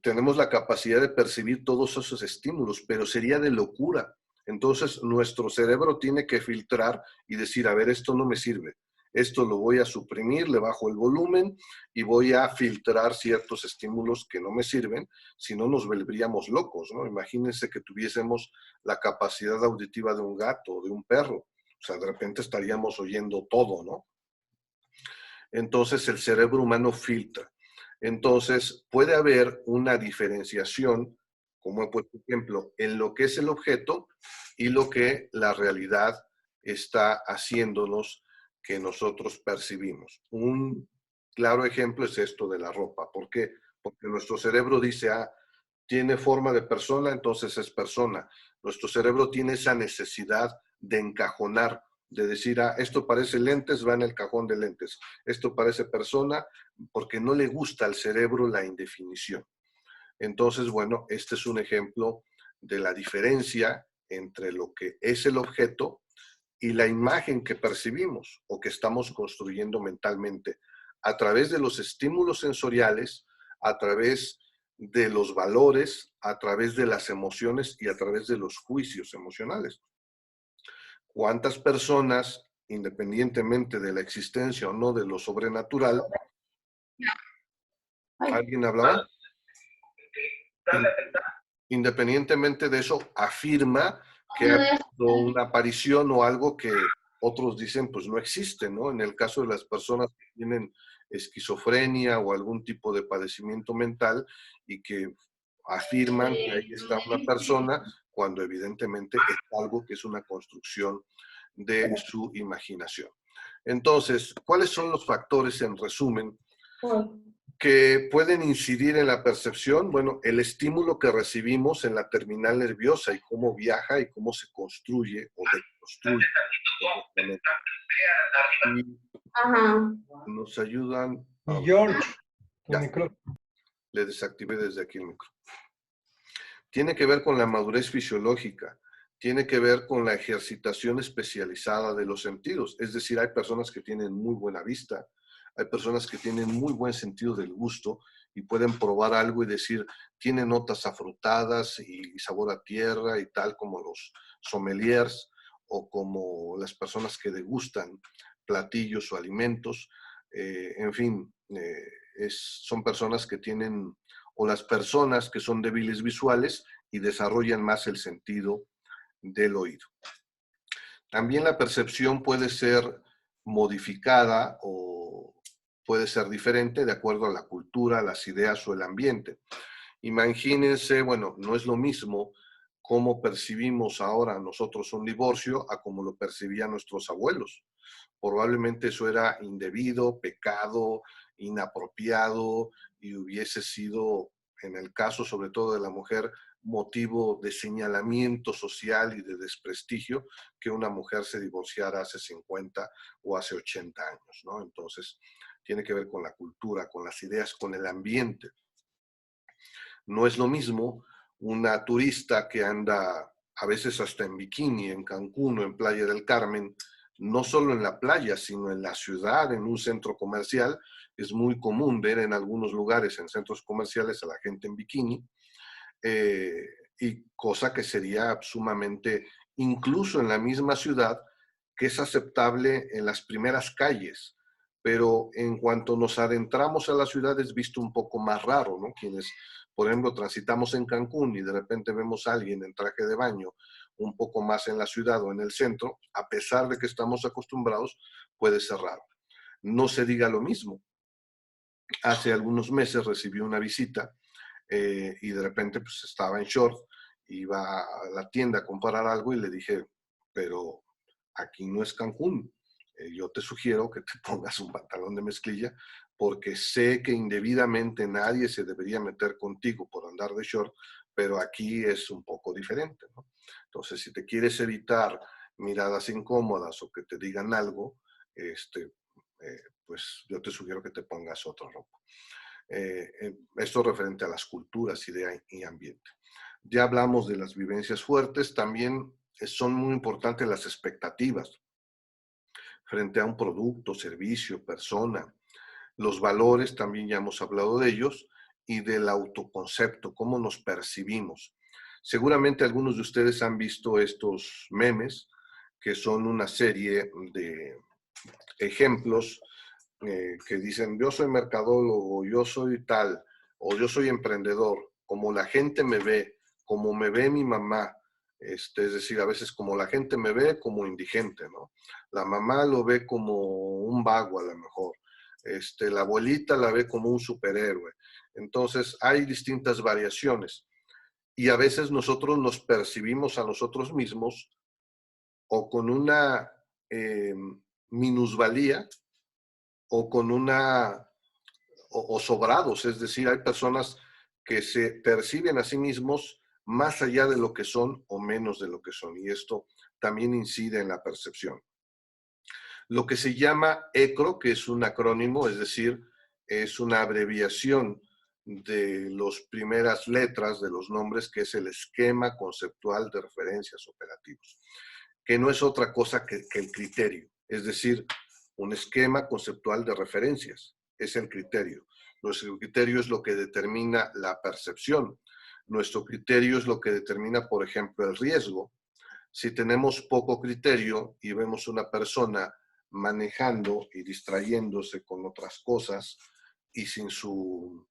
tenemos la capacidad de percibir todos esos estímulos, pero sería de locura. Entonces nuestro cerebro tiene que filtrar y decir, a ver, esto no me sirve. Esto lo voy a suprimir, le bajo el volumen y voy a filtrar ciertos estímulos que no me sirven, si no nos volveríamos locos, ¿no? Imagínense que tuviésemos la capacidad auditiva de un gato o de un perro. O sea, de repente estaríamos oyendo todo, ¿no? Entonces el cerebro humano filtra. Entonces puede haber una diferenciación, como he puesto ejemplo, en lo que es el objeto y lo que la realidad está haciéndonos que nosotros percibimos. Un claro ejemplo es esto de la ropa. ¿Por qué? Porque nuestro cerebro dice, tiene forma de persona, entonces es persona. Nuestro cerebro tiene esa necesidad de encajonar, de decir, esto parece lentes, va en el cajón de lentes. Esto parece persona, porque no le gusta al cerebro la indefinición. Entonces, bueno, este es un ejemplo de la diferencia entre lo que es el objeto y la imagen que percibimos o que estamos construyendo mentalmente a través de los estímulos sensoriales, a través de los valores, a través de las emociones y a través de los juicios emocionales. ¿Cuántas personas, independientemente de la existencia o no de lo sobrenatural, ¿alguien hablaba? Independientemente de eso, afirma que ha habido una aparición o algo que otros dicen pues no existe, ¿no? En el caso de las personas que tienen esquizofrenia o algún tipo de padecimiento mental y que afirman que ahí está una persona cuando evidentemente es algo que es una construcción de su imaginación. Entonces, ¿cuáles son los factores, en resumen, que pueden incidir en la percepción? Bueno, el estímulo que recibimos en la terminal nerviosa y cómo viaja y cómo se construye o deconstruye. Y nos ayudan. Y George, tu Ya. micrófono. Le desactivé desde aquí el micro. Tiene que ver con la madurez fisiológica, tiene que ver con la ejercitación especializada de los sentidos. Es decir, hay personas que tienen muy buena vista, hay personas que tienen muy buen sentido del gusto y pueden probar algo y decir, tiene notas afrutadas y sabor a tierra y tal, como los sommeliers o como las personas que degustan platillos o alimentos. En fin, son personas que tienen, o las personas que son débiles visuales y desarrollan más el sentido del oído. También la percepción puede ser modificada o puede ser diferente de acuerdo a la cultura, las ideas o el ambiente. Imagínense, bueno, no es lo mismo cómo percibimos ahora nosotros un divorcio a cómo lo percibían nuestros abuelos. Probablemente eso era indebido, pecado, inapropiado y hubiese sido, en el caso sobre todo de la mujer, motivo de señalamiento social y de desprestigio que una mujer se divorciara hace 50 o hace 80 años, ¿no? Entonces, tiene que ver con la cultura, con las ideas, con el ambiente. No es lo mismo una turista que anda a veces hasta en bikini en Cancún o en Playa del Carmen, no solo en la playa, sino en la ciudad, en un centro comercial. Es muy común ver en algunos lugares, en centros comerciales, a la gente en bikini, y cosa que sería sumamente, incluso en la misma ciudad, que es aceptable en las primeras calles, pero en cuanto nos adentramos a la ciudad es visto un poco más raro, ¿no? Quienes, por ejemplo, transitamos en Cancún y de repente vemos a alguien en traje de baño un poco más en la ciudad o en el centro, a pesar de que estamos acostumbrados, puede ser raro. No se diga lo mismo. Hace algunos meses recibí una visita y de repente pues estaba en short, iba a la tienda a comprar algo y le dije, pero aquí no es Cancún, yo te sugiero que te pongas un pantalón de mezclilla porque sé que indebidamente nadie se debería meter contigo por andar de short, pero aquí es un poco diferente, ¿no? Entonces, si te quieres evitar miradas incómodas o que te digan algo, pues yo te sugiero que te pongas otra ropa. Esto referente a las culturas, idea y ambiente. Ya hablamos de las vivencias fuertes, también son muy importantes las expectativas frente a un producto, servicio, persona. Los valores, también ya hemos hablado de ellos, y del autoconcepto, cómo nos percibimos. Seguramente algunos de ustedes han visto estos memes, que son una serie de ejemplos que dicen, yo soy mercadólogo, yo soy tal, o yo soy emprendedor, como la gente me ve, como me ve mi mamá, es decir, a veces como la gente me ve como indigente, ¿no? La mamá lo ve como un vago a lo mejor, la abuelita la ve como un superhéroe. Entonces, hay distintas variaciones y a veces nosotros nos percibimos a nosotros mismos o con una minusvalía o con una, o sobrados, es decir, hay personas que se perciben a sí mismos más allá de lo que son o menos de lo que son, y esto también incide en la percepción. Lo que se llama ECRO, que es un acrónimo, es decir, es una abreviación de las primeras letras de los nombres, que es el esquema conceptual de referencias operativos, que no es otra cosa que el criterio, es decir, un esquema conceptual de referencias, es el criterio. Nuestro criterio es lo que determina la percepción. Nuestro criterio es lo que determina, por ejemplo, el riesgo. Si tenemos poco criterio y vemos una persona manejando y distrayéndose con otras cosas y sin su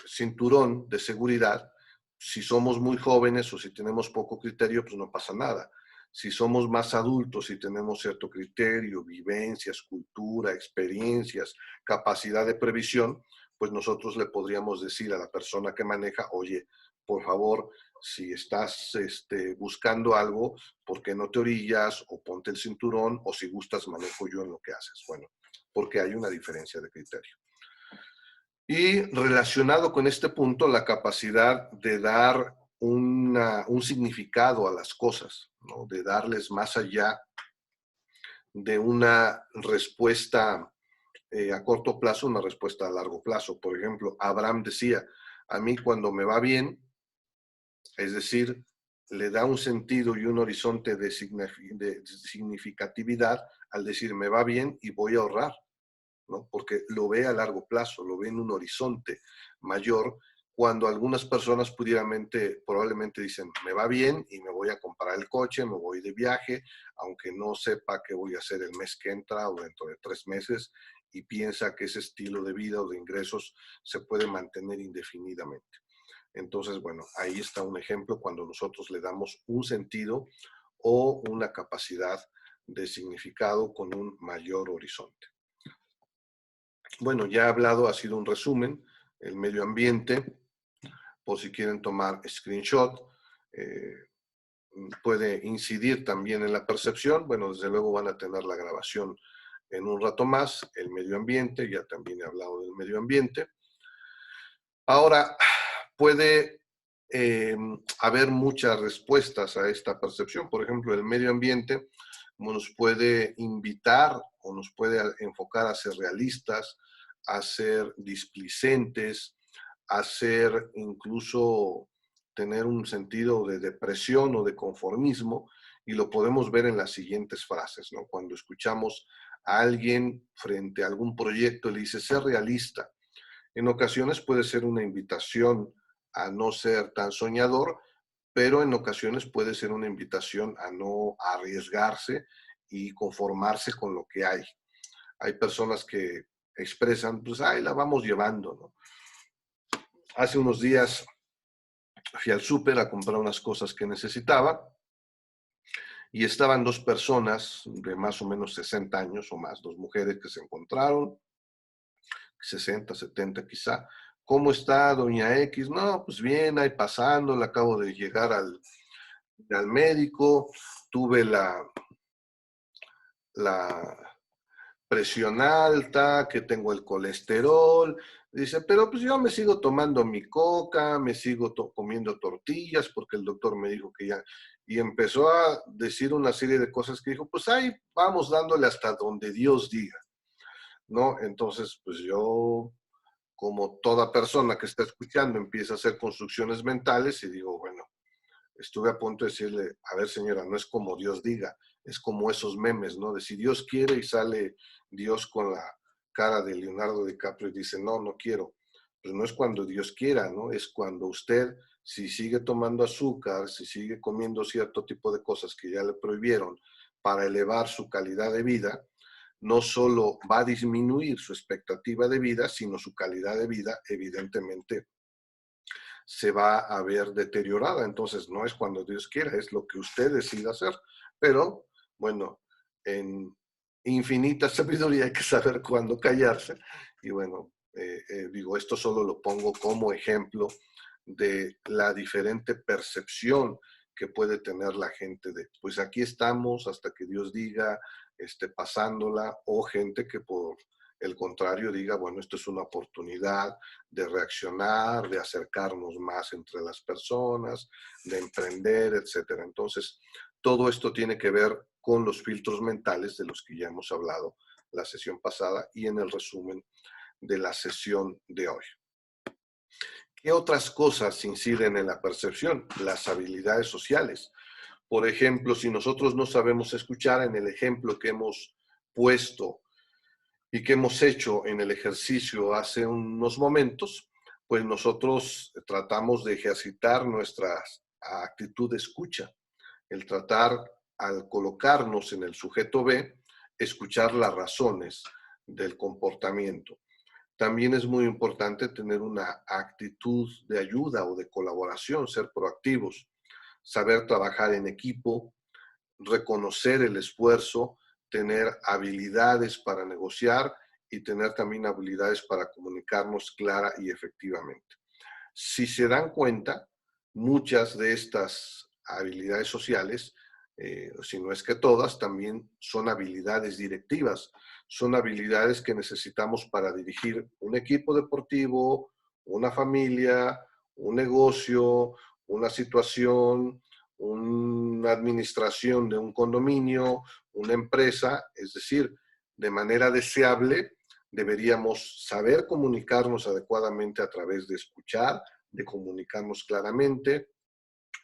cinturón de seguridad, si somos muy jóvenes o si tenemos poco criterio, pues no pasa nada. Si somos más adultos y tenemos cierto criterio, vivencias, cultura, experiencias, capacidad de previsión, pues nosotros le podríamos decir a la persona que maneja, oye, por favor, si estás buscando algo, ¿por qué no te orillas? O ponte el cinturón, o si gustas, manejo yo en lo que haces. Bueno, porque hay una diferencia de criterio. Y relacionado con este punto, la capacidad de dar un significado a las cosas, ¿no? De darles más allá de una respuesta a corto plazo, una respuesta a largo plazo. Por ejemplo, Abraham decía, a mí cuando me va bien, es decir, le da un sentido y un horizonte de significatividad al decir, me va bien y voy a ahorrar, ¿no? Porque lo ve a largo plazo, lo ve en un horizonte mayor, cuando algunas personas probablemente dicen, me va bien y me voy a comprar el coche, me voy de viaje, aunque no sepa qué voy a hacer el mes que entra o dentro de 3 meses, y piensa que ese estilo de vida o de ingresos se puede mantener indefinidamente. Entonces, bueno, ahí está un ejemplo cuando nosotros le damos un sentido o una capacidad de significado con un mayor horizonte. Bueno, ya he hablado, ha sido un resumen, el medio ambiente, por si quieren tomar screenshot, puede incidir también en la percepción. Bueno, desde luego van a tener la grabación en un rato más, el medio ambiente, ya también he hablado del medio ambiente. Ahora, puede haber muchas respuestas a esta percepción. Por ejemplo, el medio ambiente nos puede invitar o nos puede enfocar a ser realistas, a ser displicentes, a ser incluso tener un sentido de depresión o de conformismo, y lo podemos ver en las siguientes frases, ¿no? Cuando escuchamos a alguien frente a algún proyecto, le dice, ser realista. En ocasiones puede ser una invitación a no ser tan soñador, pero en ocasiones puede ser una invitación a no arriesgarse y conformarse con lo que hay. Hay personas que expresan, pues ahí la vamos llevando, ¿no? Hace unos días fui al súper a comprar unas cosas que necesitaba y estaban 2 personas de más o menos 60 años o más, 2 mujeres que se encontraron, 60, 70 quizá. ¿Cómo está doña X? No, pues bien, ahí pasando, le acabo de llegar al médico, tuve la presión alta, que tengo el colesterol. Dice, pero pues yo me sigo tomando mi coca, me sigo comiendo tortillas porque el doctor me dijo que ya. Y empezó a decir una serie de cosas que dijo, pues ahí vamos dándole hasta donde Dios diga, ¿no? Entonces, pues yo, como toda persona que está escuchando, empieza a hacer construcciones mentales y digo, bueno, estuve a punto de decirle, a ver señora, no es como Dios diga, es como esos memes, ¿no? De si Dios quiere y sale Dios con la cara de Leonardo DiCaprio y dice, no, no quiero. Pues no es cuando Dios quiera, ¿no? Es cuando usted, si sigue tomando azúcar, si sigue comiendo cierto tipo de cosas que ya le prohibieron para elevar su calidad de vida, no solo va a disminuir su expectativa de vida, sino su calidad de vida, evidentemente, se va a ver deteriorada. Entonces, no es cuando Dios quiera, es lo que usted decida hacer. Pero, bueno, en infinita sabiduría hay que saber cuándo callarse. Y bueno, digo, esto solo lo pongo como ejemplo de la diferente percepción que puede tener la gente de, pues aquí estamos hasta que Dios diga, pasándola, o gente que por el contrario diga, bueno, esto es una oportunidad de reaccionar, de acercarnos más entre las personas, de emprender, etcétera. Entonces, todo esto tiene que ver con los filtros mentales de los que ya hemos hablado la sesión pasada y en el resumen de la sesión de hoy. ¿Qué otras cosas inciden en la percepción? Las habilidades sociales. Por ejemplo, si nosotros no sabemos escuchar, en el ejemplo que hemos puesto y que hemos hecho en el ejercicio hace unos momentos, pues nosotros tratamos de ejercitar nuestra actitud de escucha. el tratar, al colocarnos en el sujeto B, escuchar las razones del comportamiento. También es muy importante tener una actitud de ayuda o de colaboración, ser proactivos, saber trabajar en equipo, reconocer el esfuerzo, tener habilidades para negociar y tener también habilidades para comunicarnos clara y efectivamente. Si se dan cuenta, muchas de estas habilidades sociales, si no es que todas, también son habilidades directivas. Son habilidades que necesitamos para dirigir un equipo deportivo, una familia, un negocio, una situación, una administración de un condominio, una empresa. Es decir, de manera deseable, deberíamos saber comunicarnos adecuadamente a través de escuchar, de comunicarnos claramente,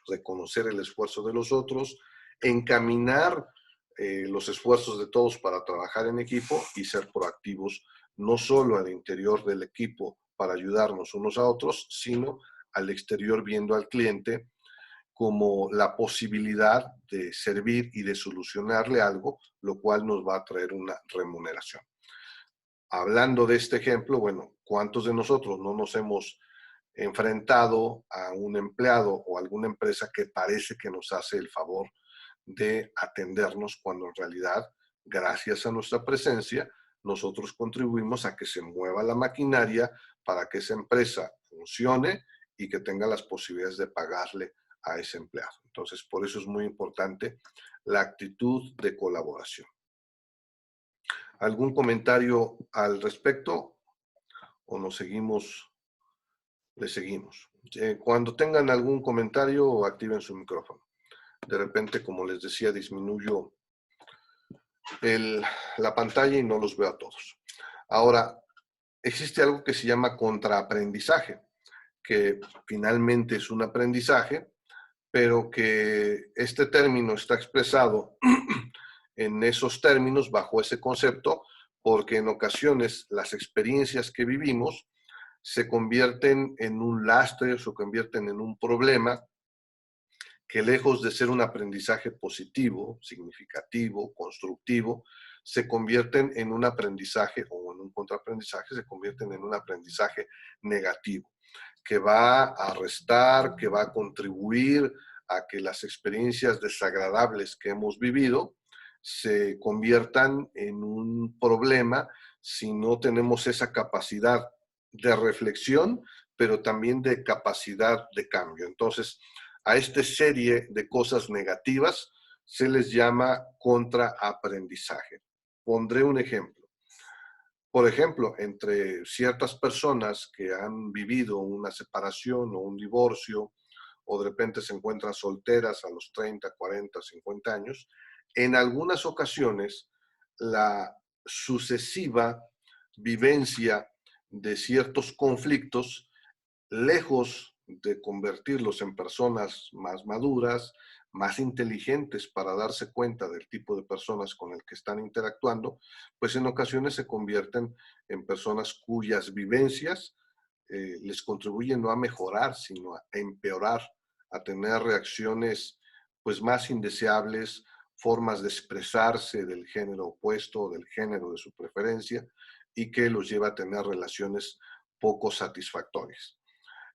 reconocer el esfuerzo de los otros, encaminar los esfuerzos de todos para trabajar en equipo y ser proactivos, no solo al interior del equipo para ayudarnos unos a otros, sino al exterior viendo al cliente como la posibilidad de servir y de solucionarle algo, lo cual nos va a traer una remuneración. Hablando de este ejemplo, bueno, ¿cuántos de nosotros no nos hemos enfrentado a un empleado o alguna empresa que parece que nos hace el favor de atendernos cuando en realidad, gracias a nuestra presencia, nosotros contribuimos a que se mueva la maquinaria para que esa empresa funcione y que tenga las posibilidades de pagarle a ese empleado? Entonces, por eso es muy importante la actitud de colaboración. ¿Algún comentario al respecto o nos seguimos? Le seguimos. Cuando tengan algún comentario, activen su micrófono. De repente, como les decía, disminuyo la pantalla y no los veo a todos. Ahora, existe algo que se llama contraaprendizaje, que finalmente es un aprendizaje, pero que este término está expresado en esos términos, bajo ese concepto, porque en ocasiones las experiencias que vivimos se convierten en un lastre o se convierten en un problema que, lejos de ser un aprendizaje positivo, significativo, constructivo, se convierten en un aprendizaje o en un contraaprendizaje, se convierten en un aprendizaje negativo, que va a restar, que va a contribuir a que las experiencias desagradables que hemos vivido se conviertan en un problema si no tenemos esa capacidad de reflexión, pero también de capacidad de cambio. Entonces, a esta serie de cosas negativas se les llama contraaprendizaje. Pondré un ejemplo. Por ejemplo, entre ciertas personas que han vivido una separación o un divorcio, o de repente se encuentran solteras a los 30, 40, 50 años, en algunas ocasiones la sucesiva vivencia de ciertos conflictos, lejos de convertirlos en personas más maduras, más inteligentes para darse cuenta del tipo de personas con el que están interactuando, pues en ocasiones se convierten en personas cuyas vivencias les contribuyen no a mejorar, sino a empeorar, a tener reacciones pues más indeseables, formas de expresarse del género opuesto o del género de su preferencia, y que los lleva a tener relaciones poco satisfactorias.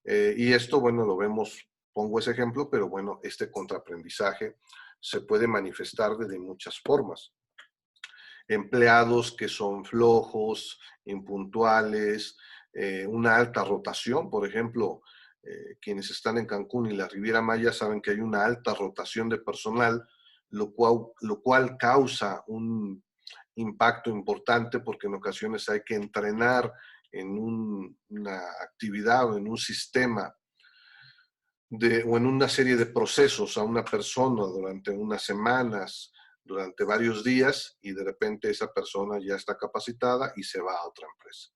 Y esto, bueno, lo vemos, pongo ese ejemplo, pero bueno, este contraaprendizaje se puede manifestar de muchas formas. Empleados que son flojos, impuntuales, una alta rotación, por ejemplo, quienes están en Cancún y la Riviera Maya saben que hay una alta rotación de personal, lo cual causa un impacto importante porque en ocasiones hay que entrenar en una actividad o en un sistema o en una serie de procesos a una persona durante unas semanas, durante varios días, y de repente esa persona ya está capacitada y se va a otra empresa.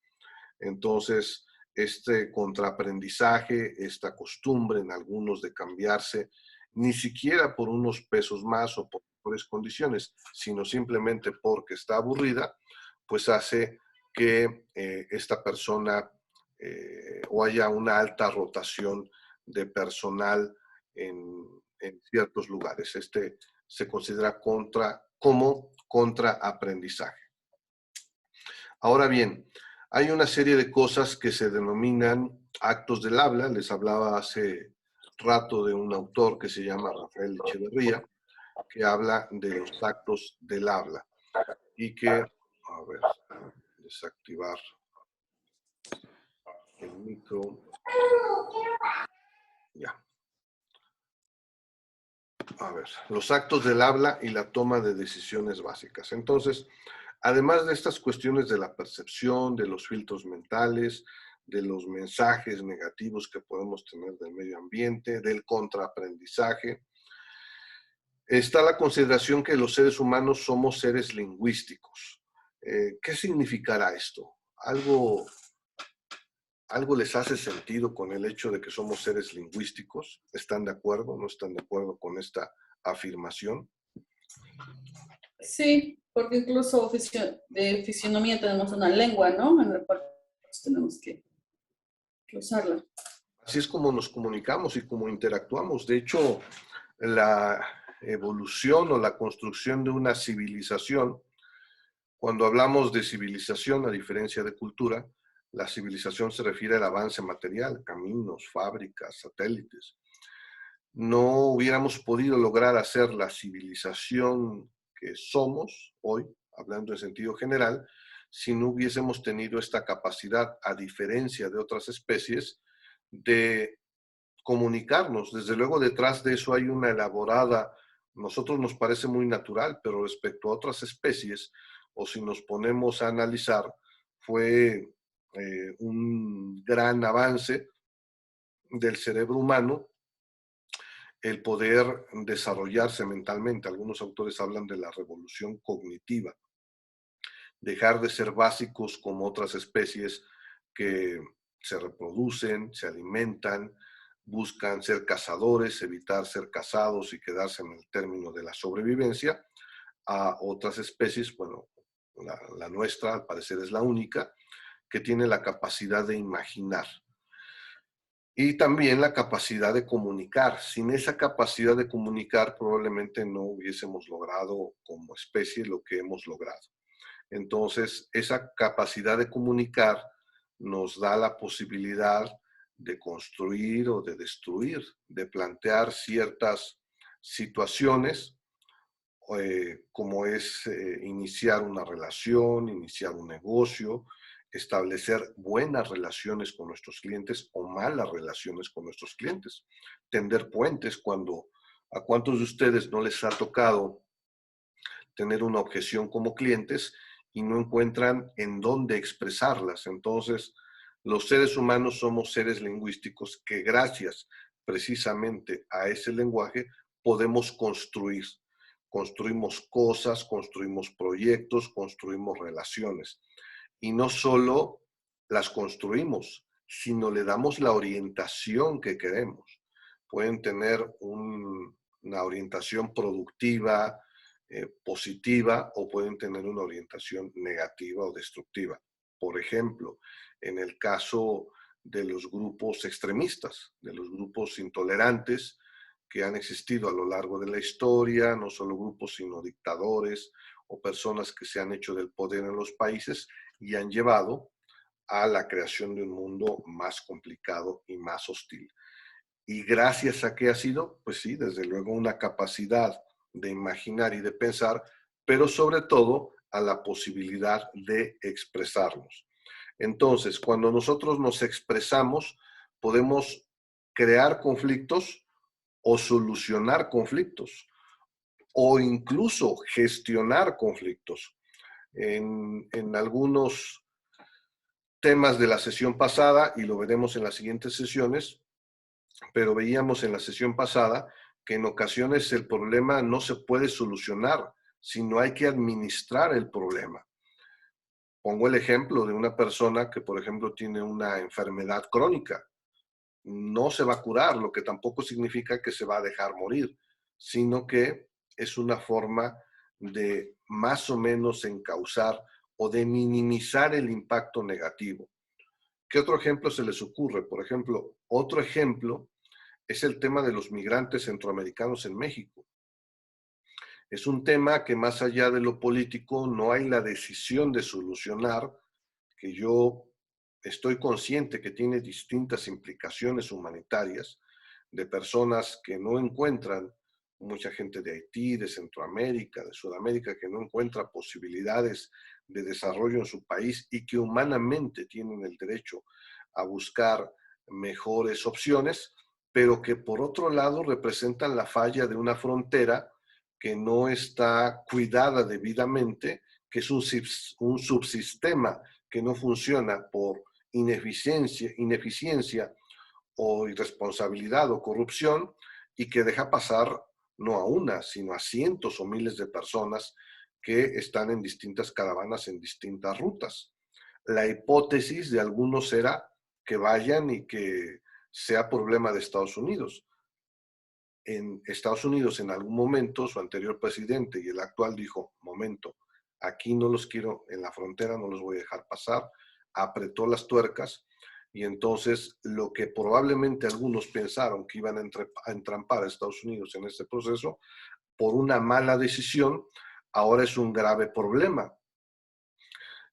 Entonces, este contraaprendizaje, esta costumbre en algunos de cambiarse, ni siquiera por unos pesos más o por mejores condiciones, sino simplemente porque está aburrida, pues hace que esta persona o haya una alta rotación de personal en en ciertos lugares. Este se considera como contraaprendizaje. Ahora bien, hay una serie de cosas que se denominan actos del habla. Les hablaba hace rato de un autor que se llama Rafael Echeverría, que habla de los actos del habla y que, a ver, desactivar el micro. Ya. A ver, los actos del habla y la toma de decisiones básicas. Entonces, además de estas cuestiones de la percepción, de los filtros mentales, de los mensajes negativos que podemos tener del medio ambiente, del contraaprendizaje, está la consideración que los seres humanos somos seres lingüísticos. ¿Qué significará esto? ¿Algo les hace sentido con el hecho de que somos seres lingüísticos? ¿Están de acuerdo? ¿No están de acuerdo con esta afirmación? Sí, porque incluso de fisionomía tenemos una lengua, ¿no? En el cual tenemos que usarla. Así es como nos comunicamos y como interactuamos. De hecho, la evolución o la construcción de una civilización, cuando hablamos de civilización, a diferencia de cultura, la civilización se refiere al avance material, caminos, fábricas, satélites. No hubiéramos podido lograr hacer la civilización que somos hoy, hablando en sentido general, si no hubiésemos tenido esta capacidad, a diferencia de otras especies, de comunicarnos. Desde luego, detrás de eso hay una elaborada, nosotros nos parece muy natural, pero respecto a otras especies, o si nos ponemos a analizar, fue un gran avance del cerebro humano el poder desarrollarse mentalmente. Algunos autores hablan de la revolución cognitiva, dejar de ser básicos como otras especies que se reproducen, se alimentan, buscan ser cazadores, evitar ser cazados y quedarse en el término de la sobrevivencia, a otras especies, bueno, la nuestra al parecer es la única, que tiene la capacidad de imaginar. Y también la capacidad de comunicar. Sin esa capacidad de comunicar, probablemente no hubiésemos logrado como especie lo que hemos logrado. Entonces, esa capacidad de comunicar nos da la posibilidad de construir o de destruir, de plantear ciertas situaciones, como es iniciar una relación, iniciar un negocio, establecer buenas relaciones con nuestros clientes o malas relaciones con nuestros clientes, tender puentes cuando a cuántos de ustedes no les ha tocado tener una objeción como clientes y no encuentran en dónde expresarlas. Entonces, los seres humanos somos seres lingüísticos que gracias precisamente a ese lenguaje podemos construir. Construimos cosas, construimos proyectos, construimos relaciones. Y no solo las construimos, sino le damos la orientación que queremos. Pueden tener una orientación productiva, positiva, o pueden tener una orientación negativa o destructiva. Por ejemplo, en el caso de los grupos extremistas, de los grupos intolerantes que han existido a lo largo de la historia, no solo grupos, sino dictadores o personas que se han hecho del poder en los países y han llevado a la creación de un mundo más complicado y más hostil. ¿Y gracias a qué ha sido? Pues sí, desde luego una capacidad de imaginar y de pensar, pero sobre todo a la posibilidad de expresarnos. Entonces, cuando nosotros nos expresamos, podemos crear conflictos o solucionar conflictos o incluso gestionar conflictos. En algunos temas de la sesión pasada, y lo veremos en las siguientes sesiones, pero veíamos en la sesión pasada que en ocasiones el problema no se puede solucionar, sino hay que administrar el problema. Pongo el ejemplo de una persona que, por ejemplo, tiene una enfermedad crónica. No se va a curar, lo que tampoco significa que se va a dejar morir, sino que es una forma de más o menos encauzar o de minimizar el impacto negativo. ¿Qué otro ejemplo se les ocurre? Por ejemplo, otro ejemplo es el tema de los migrantes centroamericanos en México. Es un tema que más allá de lo político no hay la decisión de solucionar, que yo estoy consciente que tiene distintas implicaciones humanitarias de personas que no encuentran, mucha gente de Haití, de Centroamérica, de Sudamérica, que no encuentra posibilidades de desarrollo en su país y que humanamente tienen el derecho a buscar mejores opciones, pero que por otro lado representan la falla de una frontera que no está cuidada debidamente, que es un subsistema que no funciona por ineficiencia o irresponsabilidad o corrupción, y que deja pasar no a una, sino a cientos o miles de personas que están en distintas caravanas, en distintas rutas. La hipótesis de algunos era que vayan y que sea problema de Estados Unidos. En Estados Unidos, en algún momento, su anterior presidente y el actual dijo, momento, aquí no los quiero, en la frontera no los voy a dejar pasar, apretó las tuercas, y entonces lo que probablemente algunos pensaron que iban a entrampar a Estados Unidos en este proceso, por una mala decisión, ahora es un grave problema.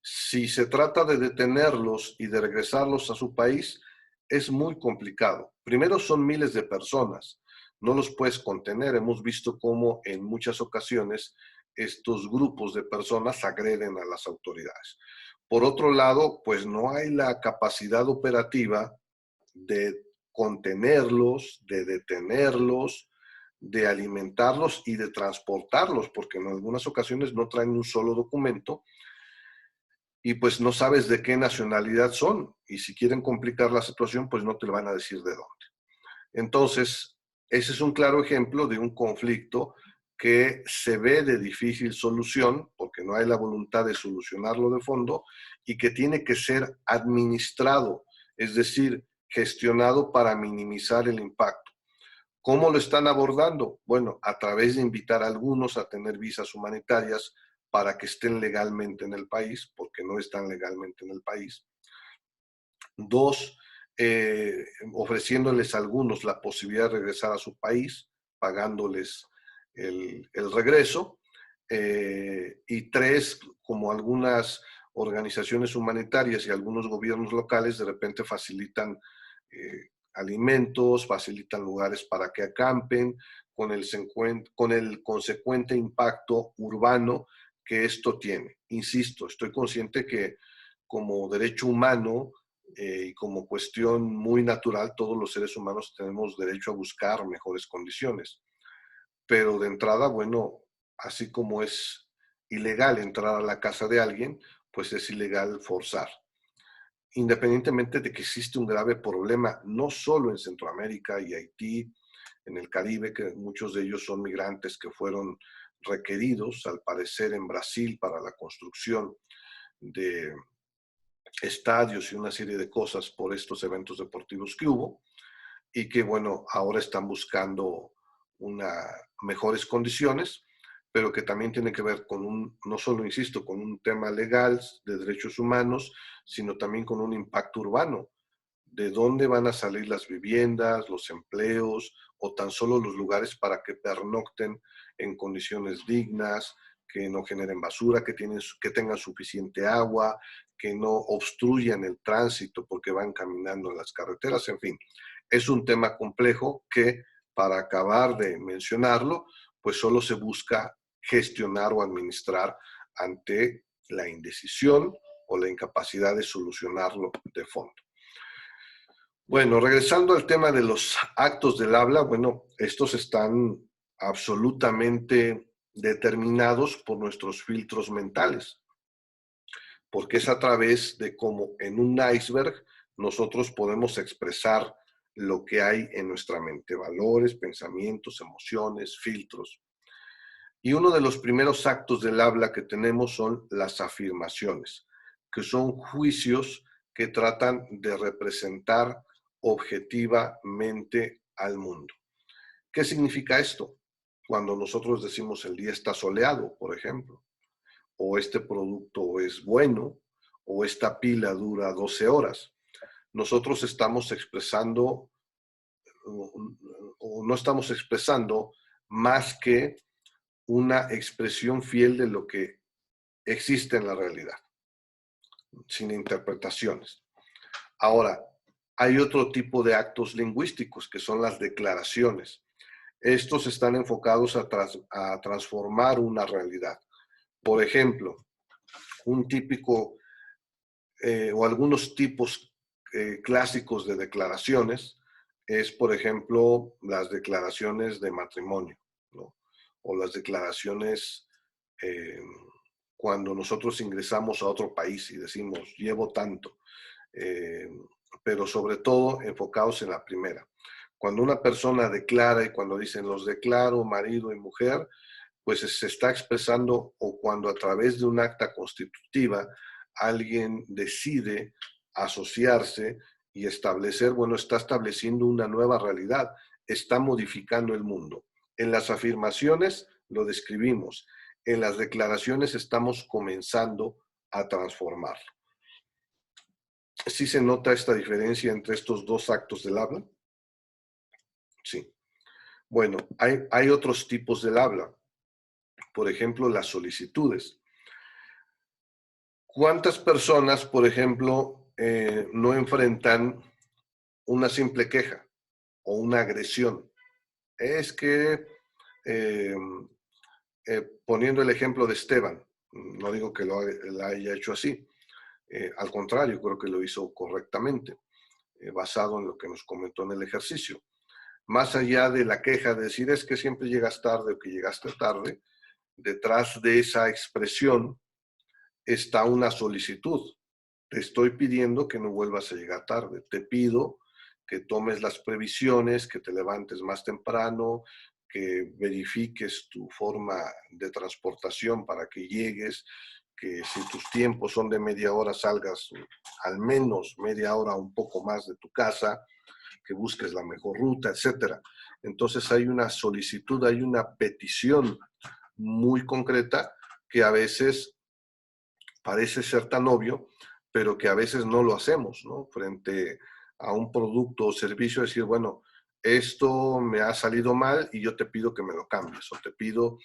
Si se trata de detenerlos y de regresarlos a su país, es muy complicado. Primero, son miles de personas, no los puedes contener. Hemos visto cómo en muchas ocasiones estos grupos de personas agreden a las autoridades. Por otro lado, pues no hay la capacidad operativa de contenerlos, de detenerlos, de alimentarlos y de transportarlos, porque en algunas ocasiones no traen un solo documento y pues no sabes de qué nacionalidad son, y si quieren complicar la situación, pues no te van a decir de dónde. Entonces, ese es un claro ejemplo de un conflicto que se ve de difícil solución, porque no hay la voluntad de solucionarlo de fondo, y que tiene que ser administrado, es decir, gestionado para minimizar el impacto. ¿Cómo lo están abordando? Bueno, a través de invitar a algunos a tener visas humanitarias para que estén legalmente en el país, porque no están legalmente en el país. Dos, ofreciéndoles a algunos la posibilidad de regresar a su país, pagándoles el regreso. Y tres, como algunas organizaciones humanitarias y algunos gobiernos locales de repente facilitan alimentos, facilitan lugares para que acampen, con el consecuente impacto urbano que esto tiene. Insisto, estoy consciente que como derecho humano y como cuestión muy natural, todos los seres humanos tenemos derecho a buscar mejores condiciones. Pero de entrada, bueno, así como es ilegal entrar a la casa de alguien, pues es ilegal forzar. Independientemente de que existe un grave problema, no solo en Centroamérica y Haití, en el Caribe, que muchos de ellos son migrantes que fueron requeridos, al parecer, en Brasil para la construcción de estadios y una serie de cosas por estos eventos deportivos que hubo, y que, bueno, ahora están buscando mejores condiciones, pero que también tiene que ver con no solo, insisto, con un tema legal de derechos humanos, sino también con un impacto urbano. ¿De dónde van a salir las viviendas, los empleos o tan solo los lugares para que pernocten en condiciones dignas, que no generen basura, que tengan suficiente agua, que no obstruyan el tránsito porque van caminando en las carreteras? En fin, es un tema complejo que, para acabar de mencionarlo, pues solo se busca gestionar o administrar ante la indecisión o la incapacidad de solucionarlo de fondo. Bueno, regresando al tema de los actos del habla, bueno, estos están absolutamente determinados por nuestros filtros mentales, porque es a través de cómo en un iceberg nosotros podemos expresar lo que hay en nuestra mente, valores, pensamientos, emociones, filtros. Y uno de los primeros actos del habla que tenemos son las afirmaciones, que son juicios que tratan de representar objetivamente al mundo. ¿Qué significa esto? Cuando nosotros decimos el día está soleado, por ejemplo, o este producto es bueno, o esta pila dura 12 horas, nosotros estamos expresando o no estamos expresando más que una expresión fiel de lo que existe en la realidad, sin interpretaciones. Ahora, hay otro tipo de actos lingüísticos que son las declaraciones. Estos están enfocados a transformar una realidad. Por ejemplo, un típico o algunos tipos clásicos de declaraciones es, por ejemplo, las declaraciones de matrimonio, ¿no? O las declaraciones cuando nosotros ingresamos a otro país y decimos, llevo tanto, pero sobre todo enfocados en la primera. Cuando una persona declara y cuando dicen los declaro marido y mujer, pues se está expresando, o cuando a través de un acta constitutiva alguien decide asociarse y establecer, bueno, está estableciendo una nueva realidad, está modificando el mundo. En las afirmaciones lo describimos, en las declaraciones estamos comenzando a transformarlo. ¿Sí se nota esta diferencia entre estos dos actos del habla? Sí. Bueno, hay otros tipos del habla. Por ejemplo, las solicitudes. ¿Cuántas personas, por ejemplo, no enfrentan una simple queja o una agresión? Es que, poniendo el ejemplo de Esteban, no digo que lo haya hecho así, al contrario, creo que lo hizo correctamente, basado en lo que nos comentó en el ejercicio. Más allá de la queja de decir es que siempre llegas tarde o que llegaste tarde, detrás de esa expresión está una solicitud. Te estoy pidiendo que no vuelvas a llegar tarde. Te pido que tomes las previsiones, que te levantes más temprano, que verifiques tu forma de transportación para que llegues, que si tus tiempos son de media hora salgas al menos media hora, un poco más de tu casa, que busques la mejor ruta, etcétera. Entonces hay una solicitud, hay una petición muy concreta que a veces parece ser tan obvio, pero que a veces no lo hacemos, ¿no? Frente a un producto o servicio, decir, bueno, esto me ha salido mal y yo te pido que me lo cambies, o te pido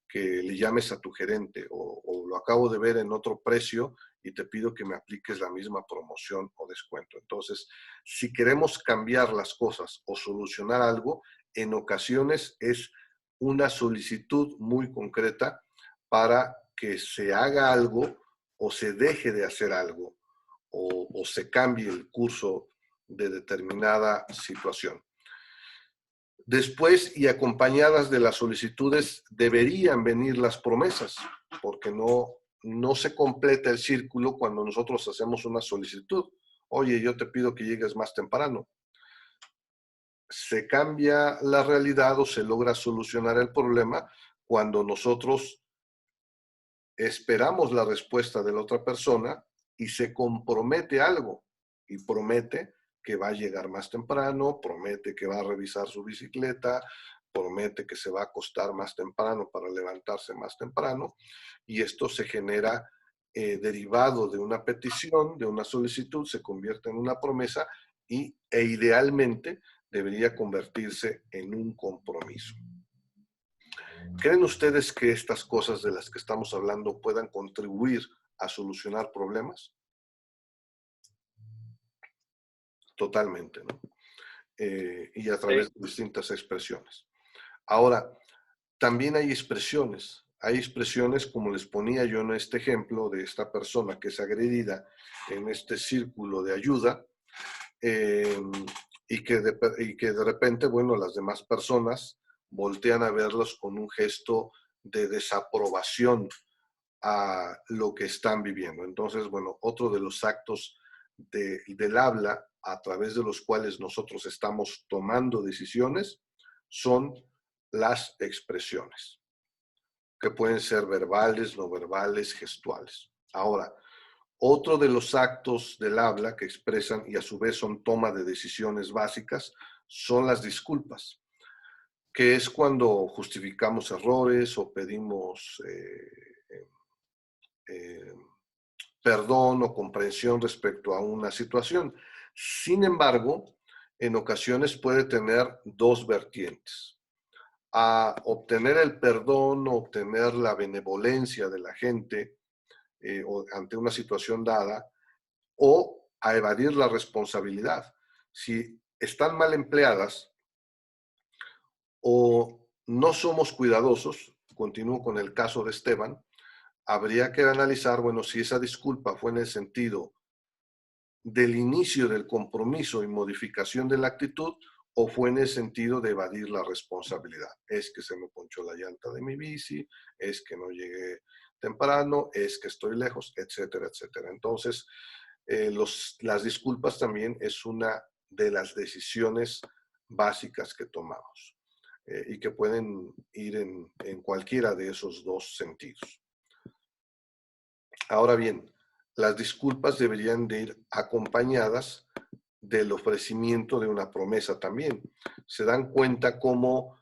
que le llames a tu gerente, o lo acabo de ver en otro precio y te pido que me apliques la misma promoción o descuento. Entonces, si queremos cambiar las cosas o solucionar algo, en ocasiones es una solicitud muy concreta para que se haga algo o se deje de hacer algo o se cambie el curso de determinada situación. Después y acompañadas de las solicitudes deberían venir las promesas, porque no se completa el círculo cuando nosotros hacemos una solicitud. Oye, yo te pido que llegues más temprano. Se cambia la realidad o se logra solucionar el problema cuando nosotros esperamos la respuesta de la otra persona y se compromete algo y promete que va a llegar más temprano, promete que va a revisar su bicicleta, promete que se va a acostar más temprano para levantarse más temprano, y esto se genera derivado de una petición, de una solicitud, se convierte en una promesa e idealmente debería convertirse en un compromiso. ¿Creen ustedes que estas cosas de las que estamos hablando puedan contribuir a solucionar problemas? Totalmente, ¿no? Y a través de distintas expresiones. Ahora, también hay expresiones. Hay expresiones, como les ponía yo en este ejemplo de esta persona que es agredida en este círculo de ayuda, y que de repente, bueno, las demás personas voltean a verlos con un gesto de desaprobación a lo que están viviendo. Entonces, bueno, otro de los actos del habla a través de los cuales nosotros estamos tomando decisiones son las expresiones, que pueden ser verbales, no verbales, gestuales. Ahora, otro de los actos del habla que expresan y a su vez son toma de decisiones básicas son las disculpas, que es cuando justificamos errores o pedimos perdón o comprensión respecto a una situación. Sin embargo, en ocasiones puede tener dos vertientes. A obtener el perdón, obtener la benevolencia de la gente ante una situación dada, o a evadir la responsabilidad. Si están mal empleadas o no somos cuidadosos, continúo con el caso de Esteban, habría que analizar, bueno, si esa disculpa fue en el sentido del inicio del compromiso y modificación de la actitud, o fue en el sentido de evadir la responsabilidad. Es que se me ponchó la llanta de mi bici, es que no llegué temprano, es que estoy lejos, etcétera, etcétera. Entonces, las disculpas también es una de las decisiones básicas que tomamos y que pueden ir en cualquiera de esos dos sentidos. Ahora bien, las disculpas deberían de ir acompañadas del ofrecimiento de una promesa también. Se dan cuenta cómo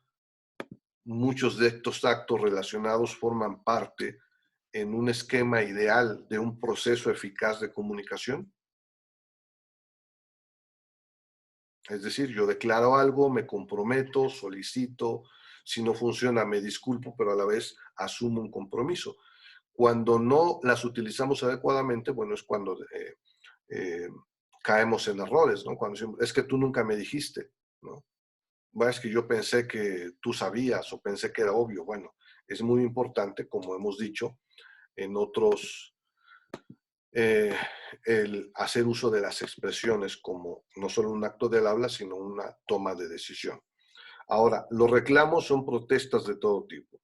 muchos de estos actos relacionados forman parte en un esquema ideal de un proceso eficaz de comunicación. Es decir, yo declaro algo, me comprometo, solicito, si no funciona me disculpo, pero a la vez asumo un compromiso. Cuando no las utilizamos adecuadamente, bueno, es cuando caemos en errores, ¿no? Cuando decimos, es que tú nunca me dijiste, ¿no? Bueno, es que yo pensé que tú sabías o pensé que era obvio. Bueno, es muy importante, como hemos dicho en otros, el hacer uso de las expresiones como no solo un acto del habla, sino una toma de decisión. Ahora, los reclamos son protestas de todo tipo.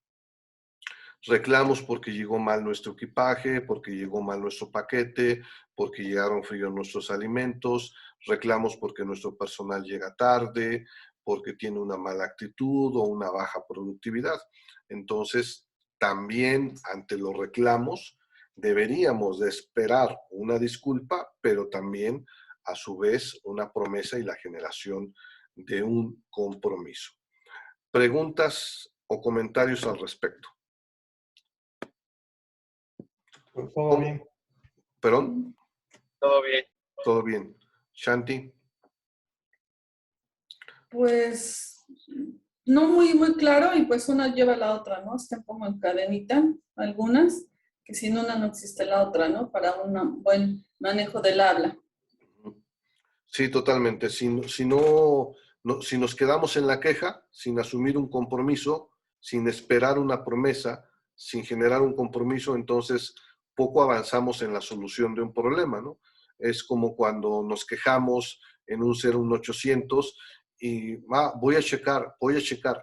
Reclamos porque llegó mal nuestro equipaje, porque llegó mal nuestro paquete, porque llegaron fríos nuestros alimentos, reclamos porque nuestro personal llega tarde, porque tiene una mala actitud o una baja productividad. Entonces, también ante los reclamos deberíamos de esperar una disculpa, pero también a su vez una promesa y la generación de un compromiso. ¿Preguntas o comentarios al respecto? Pues todo bien. ¿Perdón? Todo bien. Todo bien. Shanti. Pues no muy claro y pues una lleva a la otra, ¿no? Están como en cadenita algunas, que sin una no existe la otra, ¿no? Para un buen manejo del habla. Sí, totalmente. Si nos quedamos en la queja, sin asumir un compromiso, sin esperar una promesa, sin generar un compromiso, entonces poco avanzamos en la solución de un problema, ¿no? Es como cuando nos quejamos en un 01800 y voy a checar,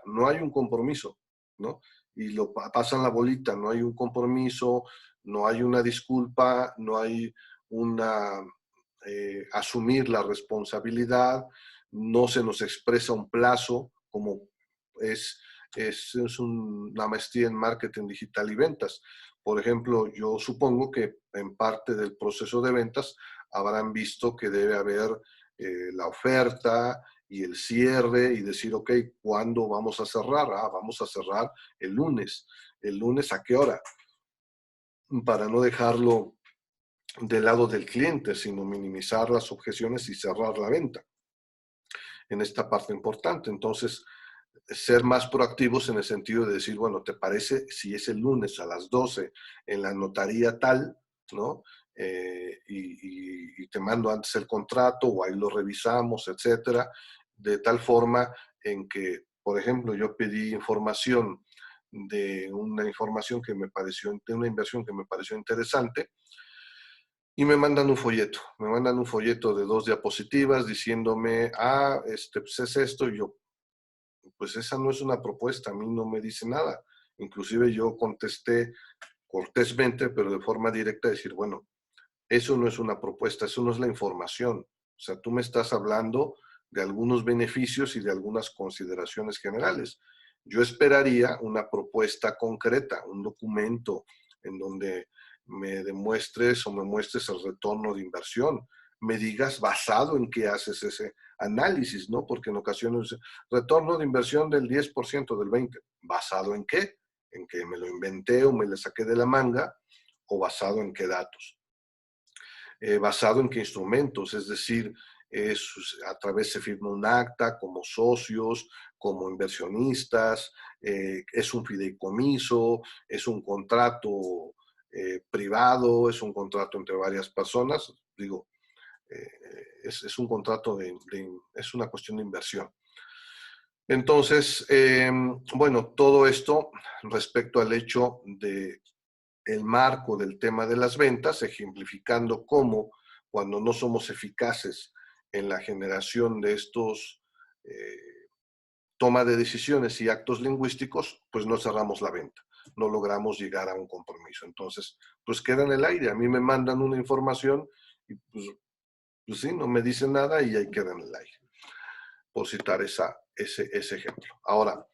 no hay un compromiso, ¿no? Y pasan la bolita, no hay un compromiso, no hay una disculpa, no hay una asumir la responsabilidad, no se nos expresa un plazo, como es una maestría en marketing digital y ventas. Por ejemplo, yo supongo que en parte del proceso de ventas habrán visto que debe haber la oferta y el cierre y decir, ok, ¿cuándo vamos a cerrar? Vamos a cerrar el lunes. ¿El lunes a qué hora? Para no dejarlo del lado del cliente, sino minimizar las objeciones y cerrar la venta en esta parte importante. Entonces, ser más proactivos en el sentido de decir, bueno, ¿te parece si es el lunes a las 12 en la notaría tal, ¿no? Y te mando antes el contrato o ahí lo revisamos, etcétera, de tal forma en que, por ejemplo, yo pedí información de una información que me pareció, de una inversión que me pareció interesante, y me mandan un folleto de 2 diapositivas diciéndome, pues es esto, y yo, pues esa no es una propuesta, a mí no me dice nada. Inclusive yo contesté cortésmente, pero de forma directa, decir, bueno, eso no es una propuesta, eso no es la información. O sea, tú me estás hablando de algunos beneficios y de algunas consideraciones generales. Yo esperaría una propuesta concreta, un documento en donde me demuestres o me muestres el retorno de inversión, me digas basado en qué haces ese análisis, ¿no? Porque en ocasiones, retorno de inversión del 10%, del 20%, ¿basado en qué? En que me lo inventé o me lo saqué de la manga, o basado en qué datos. Basado en qué instrumentos, es decir, a través se firma un acta como socios, como inversionistas, es un fideicomiso, es un contrato privado, es un contrato entre varias personas, digo, es un contrato es una cuestión de inversión. Entonces, bueno, todo esto respecto al hecho de el marco del tema de las ventas, ejemplificando cómo cuando no somos eficaces en la generación de estos toma de decisiones y actos lingüísticos, pues no cerramos la venta, no logramos llegar a un compromiso. Entonces, pues queda en el aire. A mí me mandan una información y pues sí, no me dicen nada y ahí queda en el aire, por citar ese ejemplo. Ahora,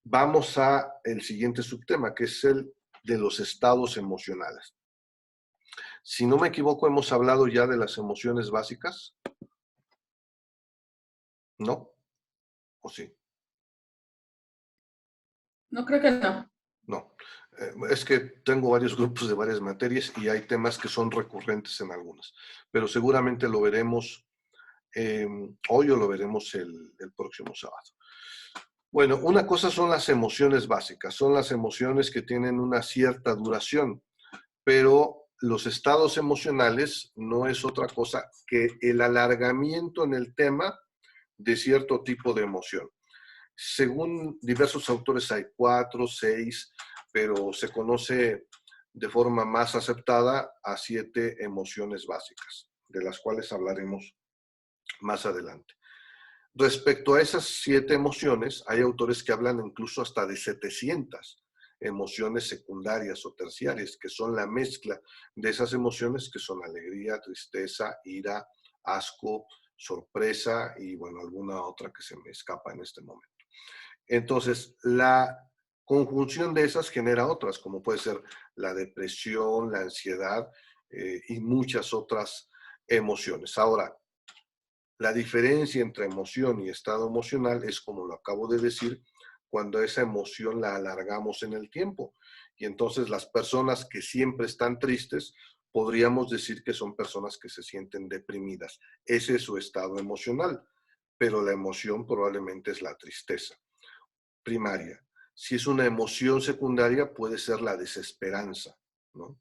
vamos a el siguiente subtema, que es el de los estados emocionales. Si no me equivoco, hemos hablado ya de las emociones básicas. ¿No? ¿O sí? No, creo que no. No. Es que tengo varios grupos de varias materias y hay temas que son recurrentes en algunas, pero seguramente lo veremos hoy o lo veremos el próximo sábado. Bueno, una cosa son las emociones básicas, son las emociones que tienen una cierta duración, pero los estados emocionales no es otra cosa que el alargamiento en el tema de cierto tipo de emoción. Según diversos autores hay 4, 6, pero se conoce de forma más aceptada a 7 emociones básicas, de las cuales hablaremos más adelante. Respecto a esas 7 emociones, hay autores que hablan incluso hasta de 700 emociones secundarias o terciarias, que son la mezcla de esas emociones que son alegría, tristeza, ira, asco, sorpresa y, bueno, alguna otra que se me escapa en este momento. Entonces, la conjunción de esas genera otras, como puede ser la depresión, la ansiedad y muchas otras emociones. Ahora, la diferencia entre emoción y estado emocional es, como lo acabo de decir, cuando esa emoción la alargamos en el tiempo. Y entonces las personas que siempre están tristes, podríamos decir que son personas que se sienten deprimidas. Ese es su estado emocional, pero la emoción probablemente es la tristeza primaria. Si es una emoción secundaria, puede ser la desesperanza, ¿no?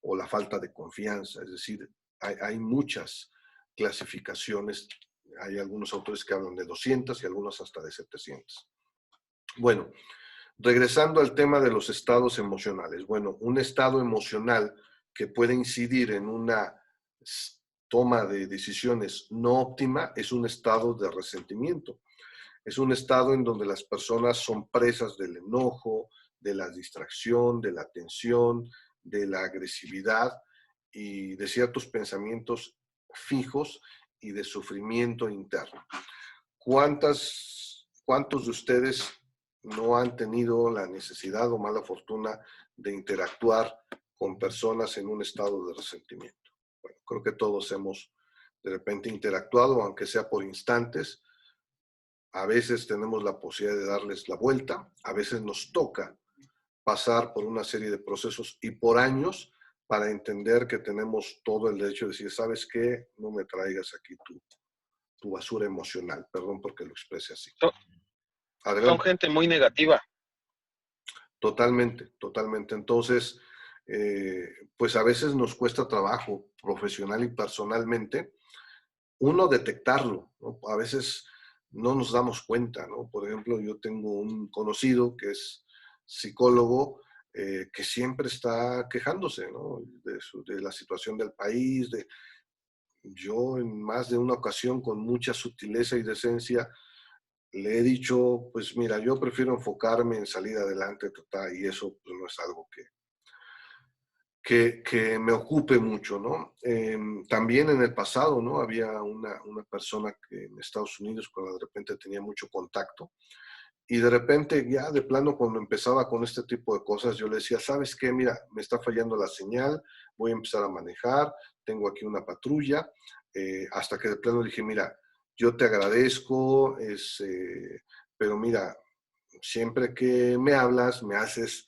O la falta de confianza. Es decir, hay muchas clasificaciones. Hay algunos autores que hablan de 200 y algunos hasta de 700. Bueno, regresando al tema de los estados emocionales. Bueno, un estado emocional que puede incidir en una toma de decisiones no óptima es un estado de resentimiento. Es un estado en donde las personas son presas del enojo, de la distracción, de la tensión, de la agresividad y de ciertos pensamientos fijos y de sufrimiento interno. ¿Cuántos de ustedes no han tenido la necesidad o mala fortuna de interactuar con personas en un estado de resentimiento? Bueno, creo que todos hemos de repente interactuado, aunque sea por instantes. A veces tenemos la posibilidad de darles la vuelta, a veces nos toca pasar por una serie de procesos y por años para entender que tenemos todo el derecho de decir, ¿sabes qué? No me traigas aquí tu basura emocional. Perdón porque lo exprese así. Son gente muy negativa. Totalmente, totalmente. Entonces, pues a veces nos cuesta trabajo profesional y personalmente, uno detectarlo, ¿no? A veces no nos damos cuenta, ¿no? Por ejemplo, yo tengo un conocido que es psicólogo que siempre está quejándose, ¿no? De la situación del país. Yo en más de una ocasión, con mucha sutileza y decencia, le he dicho, pues mira, yo prefiero enfocarme en salir adelante, y eso pues, no es algo que me ocupe mucho, ¿no? También en el pasado, ¿no? Había una persona que en Estados Unidos, cuando de repente tenía mucho contacto, y de repente ya de plano cuando empezaba con este tipo de cosas, yo le decía, ¿sabes qué? Mira, me está fallando la señal, voy a empezar a manejar, tengo aquí una patrulla, hasta que de plano dije, mira, yo te agradezco, pero mira, siempre que me hablas, me haces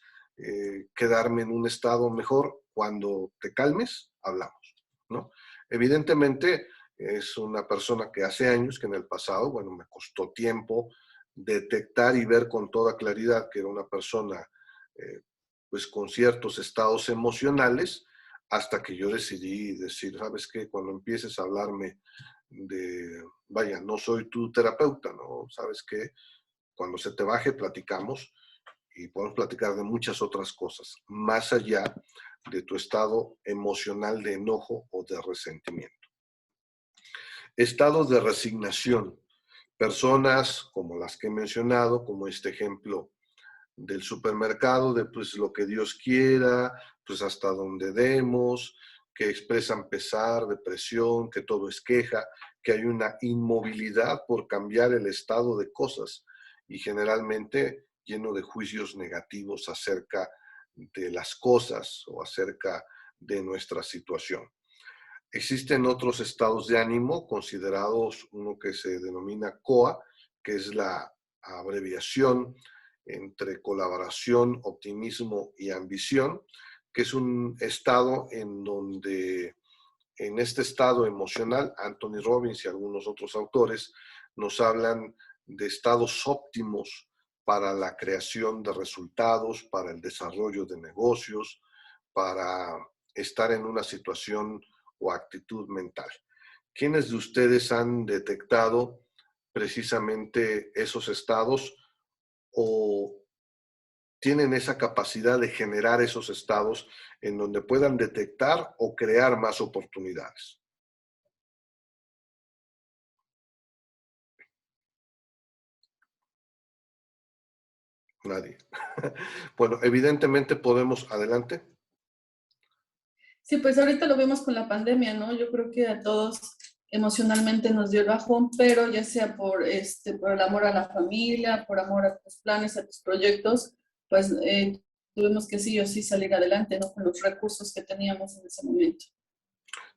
quedarme en un estado mejor. Cuando te calmes, hablamos, ¿no? Evidentemente, Es una persona que hace años, que en el pasado, bueno, me costó tiempo detectar y ver con toda claridad que era una persona pues con ciertos estados emocionales, hasta que yo decidí decir, ¿sabes qué? Cuando empieces a hablarme de, vaya, no soy tu terapeuta, ¿no? ¿Sabes qué? Cuando se te baje, platicamos y podemos platicar de muchas otras cosas, más allá de tu estado emocional de enojo o de resentimiento. Estados de resignación. Personas como las que he mencionado, como este ejemplo del supermercado, de pues lo que Dios quiera, pues hasta donde demos, que expresan pesar, depresión, que todo es queja, que hay una inmovilidad por cambiar el estado de cosas y generalmente lleno de juicios negativos acerca de las cosas o acerca de nuestra situación. Existen otros estados de ánimo considerados, uno que se denomina COA, que es la abreviación entre colaboración, optimismo y ambición, que es un estado en donde, en este estado emocional, Anthony Robbins y algunos otros autores nos hablan de estados óptimos para la creación de resultados, para el desarrollo de negocios, para estar en una situación o actitud mental. ¿Quiénes de ustedes han detectado precisamente esos estados o tienen esa capacidad de generar esos estados en donde puedan detectar o crear más oportunidades? Nadie. Bueno, evidentemente podemos, adelante. Sí, pues ahorita lo vemos con la pandemia, ¿no? Yo creo que a todos emocionalmente nos dio el bajón, pero ya sea por el amor a la familia, por amor a tus planes, a tus proyectos, pues tuvimos que sí o sí salir adelante, ¿no? Con los recursos que teníamos en ese momento.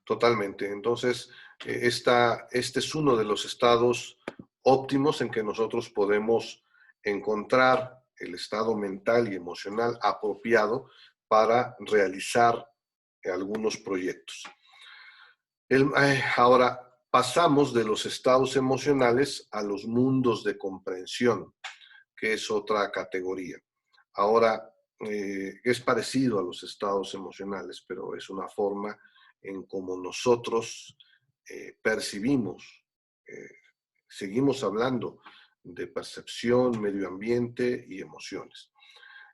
Totalmente. Entonces, este es uno de los estados óptimos en que nosotros podemos encontrar el estado mental y emocional apropiado para realizar algunos proyectos. Ahora, pasamos de los estados emocionales a los mundos de comprensión, que es otra categoría. Ahora, es parecido a los estados emocionales, pero es una forma en cómo nosotros percibimos, eh, seguimos hablando de percepción, medio ambiente y emociones.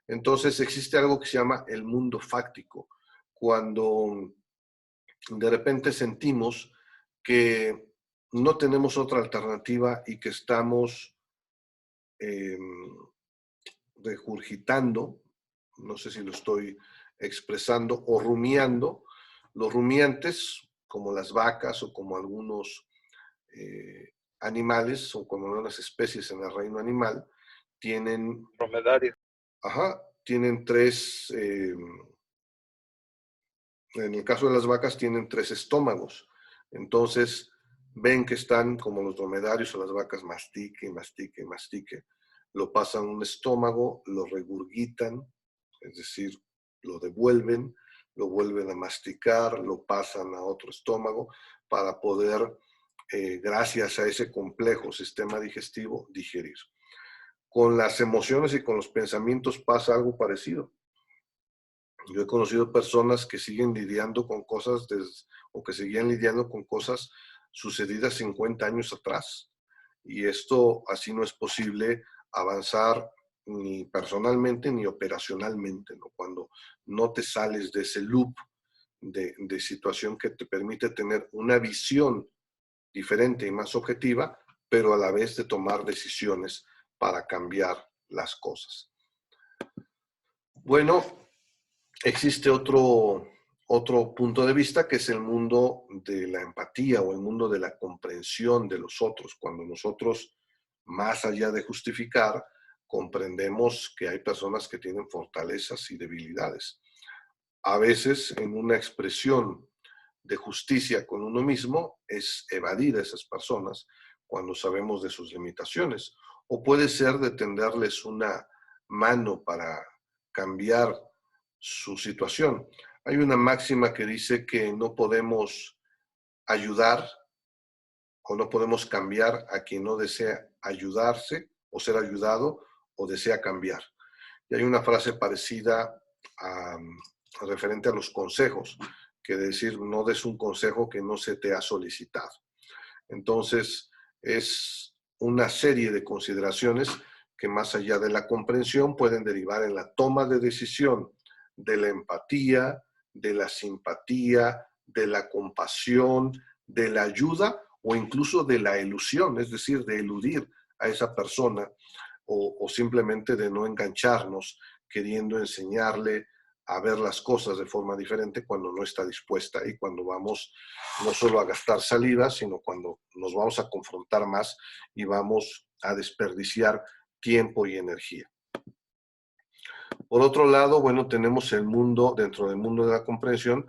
Entonces existe algo que se llama el mundo fáctico, cuando de repente sentimos que no tenemos otra alternativa y que estamos eh, regurgitando, no sé si lo estoy expresando, o rumiando. Los rumiantes, como las vacas o como algunos animales o como algunas especies en el reino animal, tienen, Dromedario. tienen tres, en el caso de las vacas tienen tres estómagos. Entonces ven que están como los dromedarios o las vacas, mastique, mastique, mastique. Lo pasan a un estómago, lo regurgitan, es decir, lo devuelven, lo vuelven a masticar, lo pasan a otro estómago para poder, gracias a ese complejo sistema digestivo, digerir. Con las emociones y con los pensamientos pasa algo parecido. Yo he conocido personas que siguen lidiando con cosas o que seguían lidiando con cosas sucedidas 50 años atrás. Y esto así no es posible avanzar ni personalmente ni operacionalmente, ¿no? Cuando no te sales de ese loop de situación que te permite tener una visión diferente y más objetiva, pero a la vez de tomar decisiones para cambiar las cosas. Bueno, existe otro punto de vista que es el mundo de la empatía o el mundo de la comprensión de los otros, cuando nosotros, más allá de justificar, comprendemos que hay personas que tienen fortalezas y debilidades. A veces, en una expresión de justicia con uno mismo, es evadir a esas personas cuando sabemos de sus limitaciones, o puede ser de tenderles una mano para cambiar su situación. Hay una máxima que dice que no podemos ayudar o no podemos cambiar a quien no desea ayudarse o ser ayudado o desea cambiar. Y hay una frase parecida referente a los consejos, que decir, no des un consejo que no se te ha solicitado. Entonces, es una serie de consideraciones que más allá de la comprensión pueden derivar en la toma de decisión de la empatía, de la simpatía, de la compasión, de la ayuda o incluso de la elusión, es decir, de eludir a esa persona o simplemente de no engancharnos queriendo enseñarle a ver las cosas de forma diferente cuando no está dispuesta y cuando vamos no solo a gastar saliva, sino cuando nos vamos a confrontar más y vamos a desperdiciar tiempo y energía. Por otro lado, bueno, tenemos el mundo, dentro del mundo de la comprensión,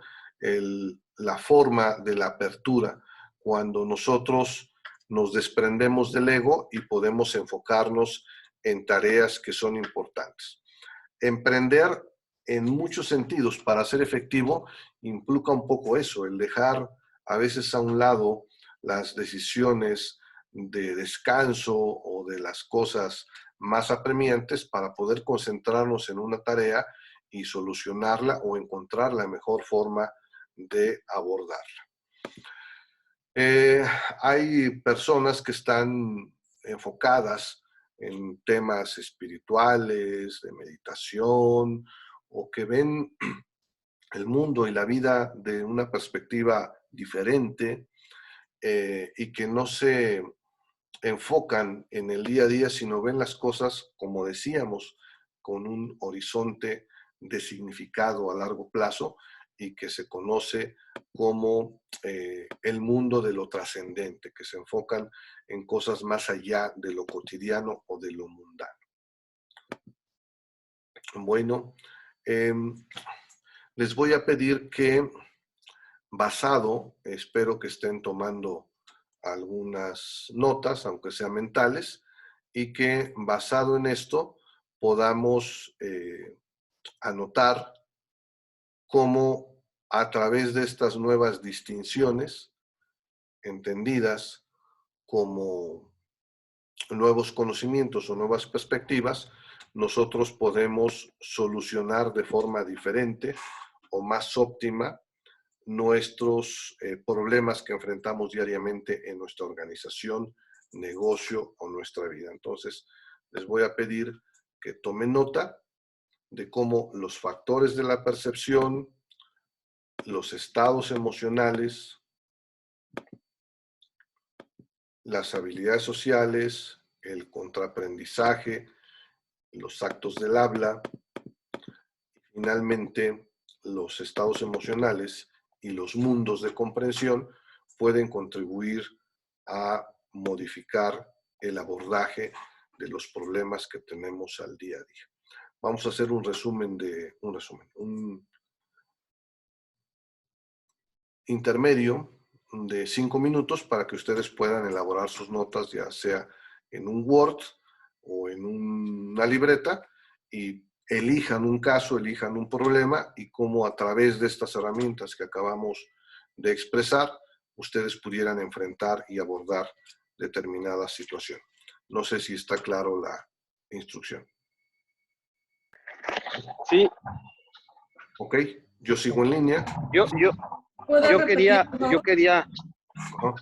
la forma de la apertura, cuando nosotros nos desprendemos del ego y podemos enfocarnos en tareas que son importantes. Emprender en muchos sentidos para ser efectivo implica un poco eso, el dejar a veces a un lado las decisiones de descanso o de las cosas más apremiantes para poder concentrarnos en una tarea y solucionarla o encontrar la mejor forma de abordarla. Hay personas que están enfocadas en temas espirituales, de meditación, o que ven el mundo y la vida de una perspectiva diferente y que no se enfocan en el día a día, sino ven las cosas, como decíamos, con un horizonte de significado a largo plazo y que se conoce como el mundo de lo trascendente, que se enfocan en cosas más allá de lo cotidiano o de lo mundano. Bueno, les voy a pedir que espero que estén tomando algunas notas, aunque sean mentales, y que basado en esto podamos anotar cómo a través de estas nuevas distinciones, entendidas como nuevos conocimientos o nuevas perspectivas, nosotros podemos solucionar de forma diferente o más óptima nuestros problemas que enfrentamos diariamente en nuestra organización, negocio o nuestra vida. Entonces, les voy a pedir que tomen nota de cómo los factores de la percepción, los estados emocionales, las habilidades sociales, el contraaprendizaje, los actos del habla, y finalmente los estados emocionales y los mundos de comprensión pueden contribuir a modificar el abordaje de los problemas que tenemos al día a día. Vamos a hacer un intermedio de 5 minutos para que ustedes puedan elaborar sus notas, ya sea en un Word o en una libreta, y elijan un caso, elijan un problema y cómo a través de estas herramientas que acabamos de expresar, ustedes pudieran enfrentar y abordar determinada situación. No sé si está claro la instrucción. Sí. Ok, yo sigo en línea. Yo quería. Ajá.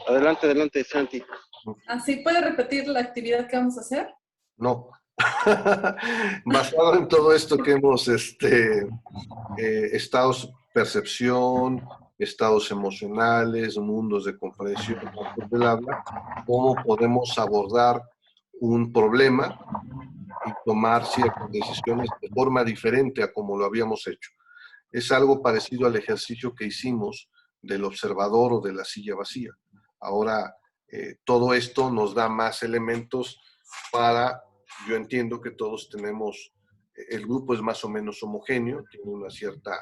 Adelante, Santi. ¿Así puede repetir la actividad que vamos a hacer? No. Basado en todo esto que hemos estados percepción, estados emocionales, mundos de comprensión del habla, cómo podemos abordar un problema y tomar ciertas decisiones de forma diferente a como lo habíamos hecho. Es algo parecido al ejercicio que hicimos del observador o de la silla vacía. Ahora, todo esto nos da más elementos para, yo entiendo que todos tenemos, el grupo es más o menos homogéneo, tiene una cierta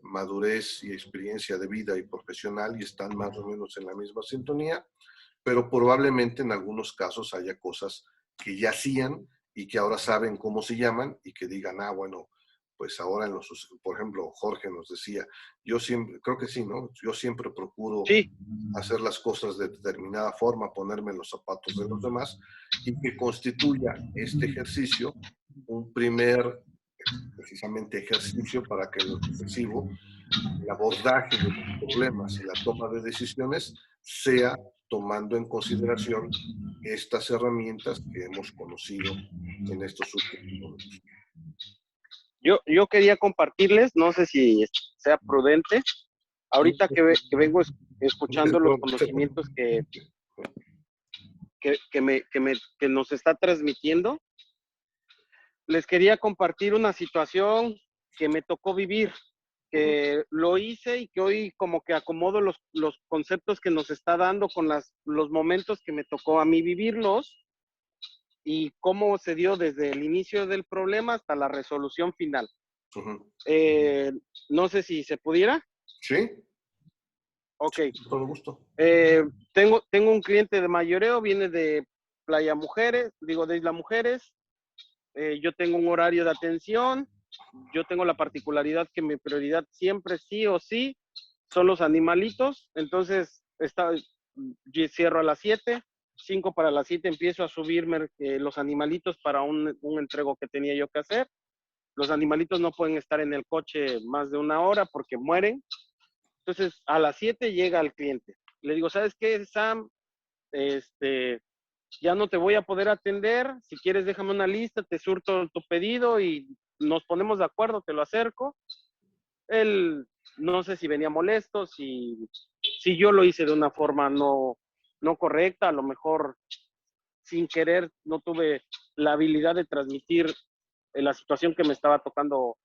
madurez y experiencia de vida y profesional y están más o menos en la misma sintonía, pero probablemente en algunos casos haya cosas que ya hacían y que ahora saben cómo se llaman y que digan, bueno, pues ahora por ejemplo, Jorge nos decía, yo siempre, creo que sí, ¿no? Yo siempre procuro Sí, hacer las cosas de determinada forma, ponerme en los zapatos de los demás, y que constituya este ejercicio un primer, precisamente, ejercicio para que en lo sucesivo el abordaje de los problemas y la toma de decisiones sea tomando en consideración estas herramientas que hemos conocido en estos últimos minutos. yo quería compartirles, no sé si sea prudente, ahorita que vengo escuchando los conocimientos que nos está transmitiendo, les quería compartir una situación que me tocó vivir, que lo hice y que hoy como que acomodo los conceptos que nos está dando con los momentos que me tocó a mí vivirlos y cómo se dio desde el inicio del problema hasta la resolución final. No sé si se pudiera. Sí. Ok. Con gusto. Tengo un cliente de mayoreo, viene de Playa Mujeres, digo de Isla Mujeres. Yo tengo un horario de atención. Yo tengo la particularidad que mi prioridad siempre, sí o sí, son los animalitos. Entonces, yo cierro a las 7, 5 para las 7 empiezo a subirme los animalitos para un entrego que tenía yo que hacer. Los animalitos no pueden estar en el coche más de una hora porque mueren. Entonces, a las 7 llega el cliente. Le digo, ¿sabes qué, Sam? Ya no te voy a poder atender. Si quieres, déjame una lista, te surto tu pedido y nos ponemos de acuerdo, te lo acerco. Él, no sé si venía molesto, si yo lo hice de una forma no correcta, a lo mejor sin querer no tuve la habilidad de transmitir la situación que me estaba tocando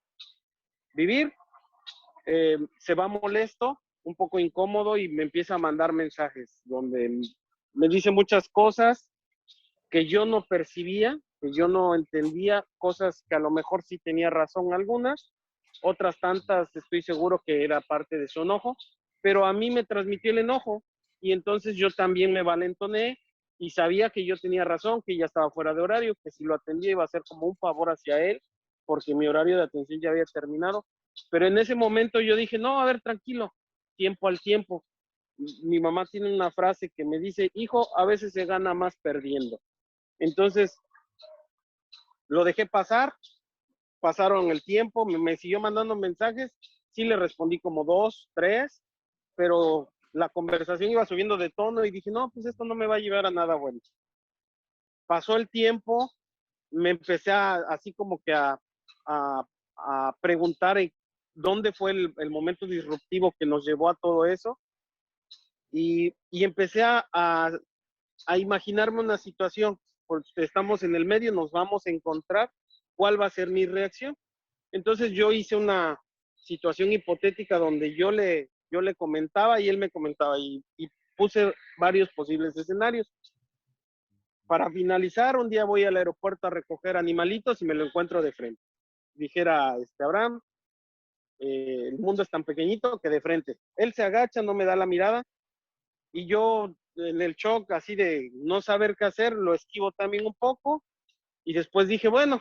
vivir. Se va molesto, un poco incómodo y me empieza a mandar mensajes donde me dice muchas cosas que yo no percibía, que yo no entendía, cosas que a lo mejor sí tenía razón algunas, otras tantas estoy seguro que era parte de su enojo, pero a mí me transmitió el enojo y entonces yo también me valentoné y sabía que yo tenía razón, que ya estaba fuera de horario, que si lo atendía iba a ser como un favor hacia él, porque mi horario de atención ya había terminado. Pero en ese momento yo dije, no, a ver, tranquilo, tiempo al tiempo. Mi mamá tiene una frase que me dice, hijo, a veces se gana más perdiendo. Entonces, lo dejé pasar, pasaron el tiempo, me siguió mandando mensajes, sí le respondí como 2, 3, pero la conversación iba subiendo de tono y dije, no, pues esto no me va a llevar a nada bueno. Pasó el tiempo, me empecé así como que a preguntar dónde fue el momento disruptivo que nos llevó a todo eso y empecé a imaginarme una situación, porque estamos en el medio, nos vamos a encontrar, ¿cuál va a ser mi reacción? Entonces yo hice una situación hipotética donde yo le comentaba y él me comentaba y puse varios posibles escenarios. Para finalizar, un día voy al aeropuerto a recoger animalitos y me lo encuentro de frente. Dijera Abraham, el mundo es tan pequeñito que de frente. Él se agacha, no me da la mirada y yo en el shock así de no saber qué hacer, lo esquivo también un poco y después dije, bueno,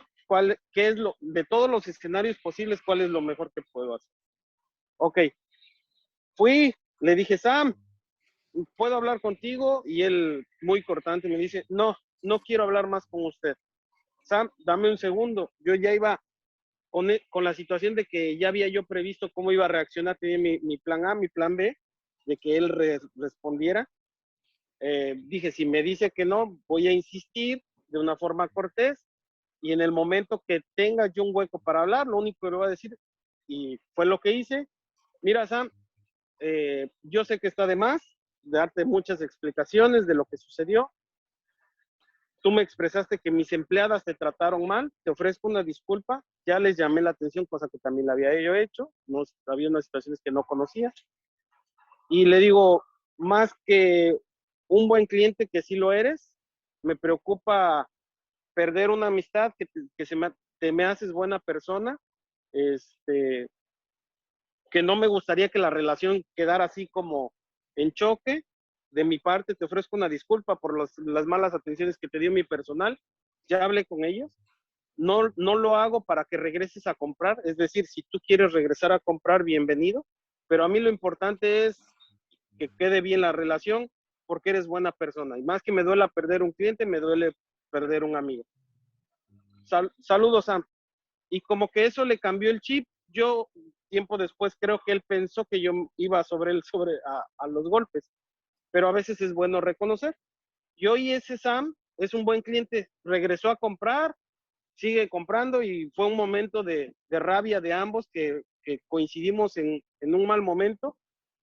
¿qué es de todos los escenarios posibles, cuál es lo mejor que puedo hacer? Ok, fui, le dije, Sam, ¿puedo hablar contigo? Y él, muy cortante, me dice, no quiero hablar más con usted. Sam, dame un segundo. Yo ya iba con la situación de que ya había yo previsto cómo iba a reaccionar, tenía mi plan A, mi plan B, de que él respondiera. Dije, si me dice que no, voy a insistir de una forma cortés y en el momento que tenga yo un hueco para hablar, lo único que le voy a decir, y fue lo que hice, mira Sam, yo sé que está de más darte muchas explicaciones de lo que sucedió. Tú me expresaste que mis empleadas te trataron mal, te ofrezco una disculpa, ya les llamé la atención, cosa que también la había yo hecho, no, había unas situaciones que no conocía. Y le digo, más que un buen cliente, que sí lo eres, me preocupa perder una amistad, que te me haces buena persona, que no me gustaría que la relación quedara así como en choque. De mi parte, te ofrezco una disculpa por las malas atenciones que te dio mi personal. Ya hablé con ellos no lo hago para que regreses a comprar. Es decir, si tú quieres regresar a comprar, bienvenido. Pero a mí lo importante es que quede bien la relación porque eres buena persona. Y más que me duela perder un cliente, me duele perder un amigo. Saludos, Sam. Y como que eso le cambió el chip. Yo, tiempo después, creo que él pensó que yo iba sobre él, a los golpes. Pero a veces es bueno reconocer. Y hoy ese Sam es un buen cliente. Regresó a comprar, sigue comprando y fue un momento de rabia de ambos que coincidimos en un mal momento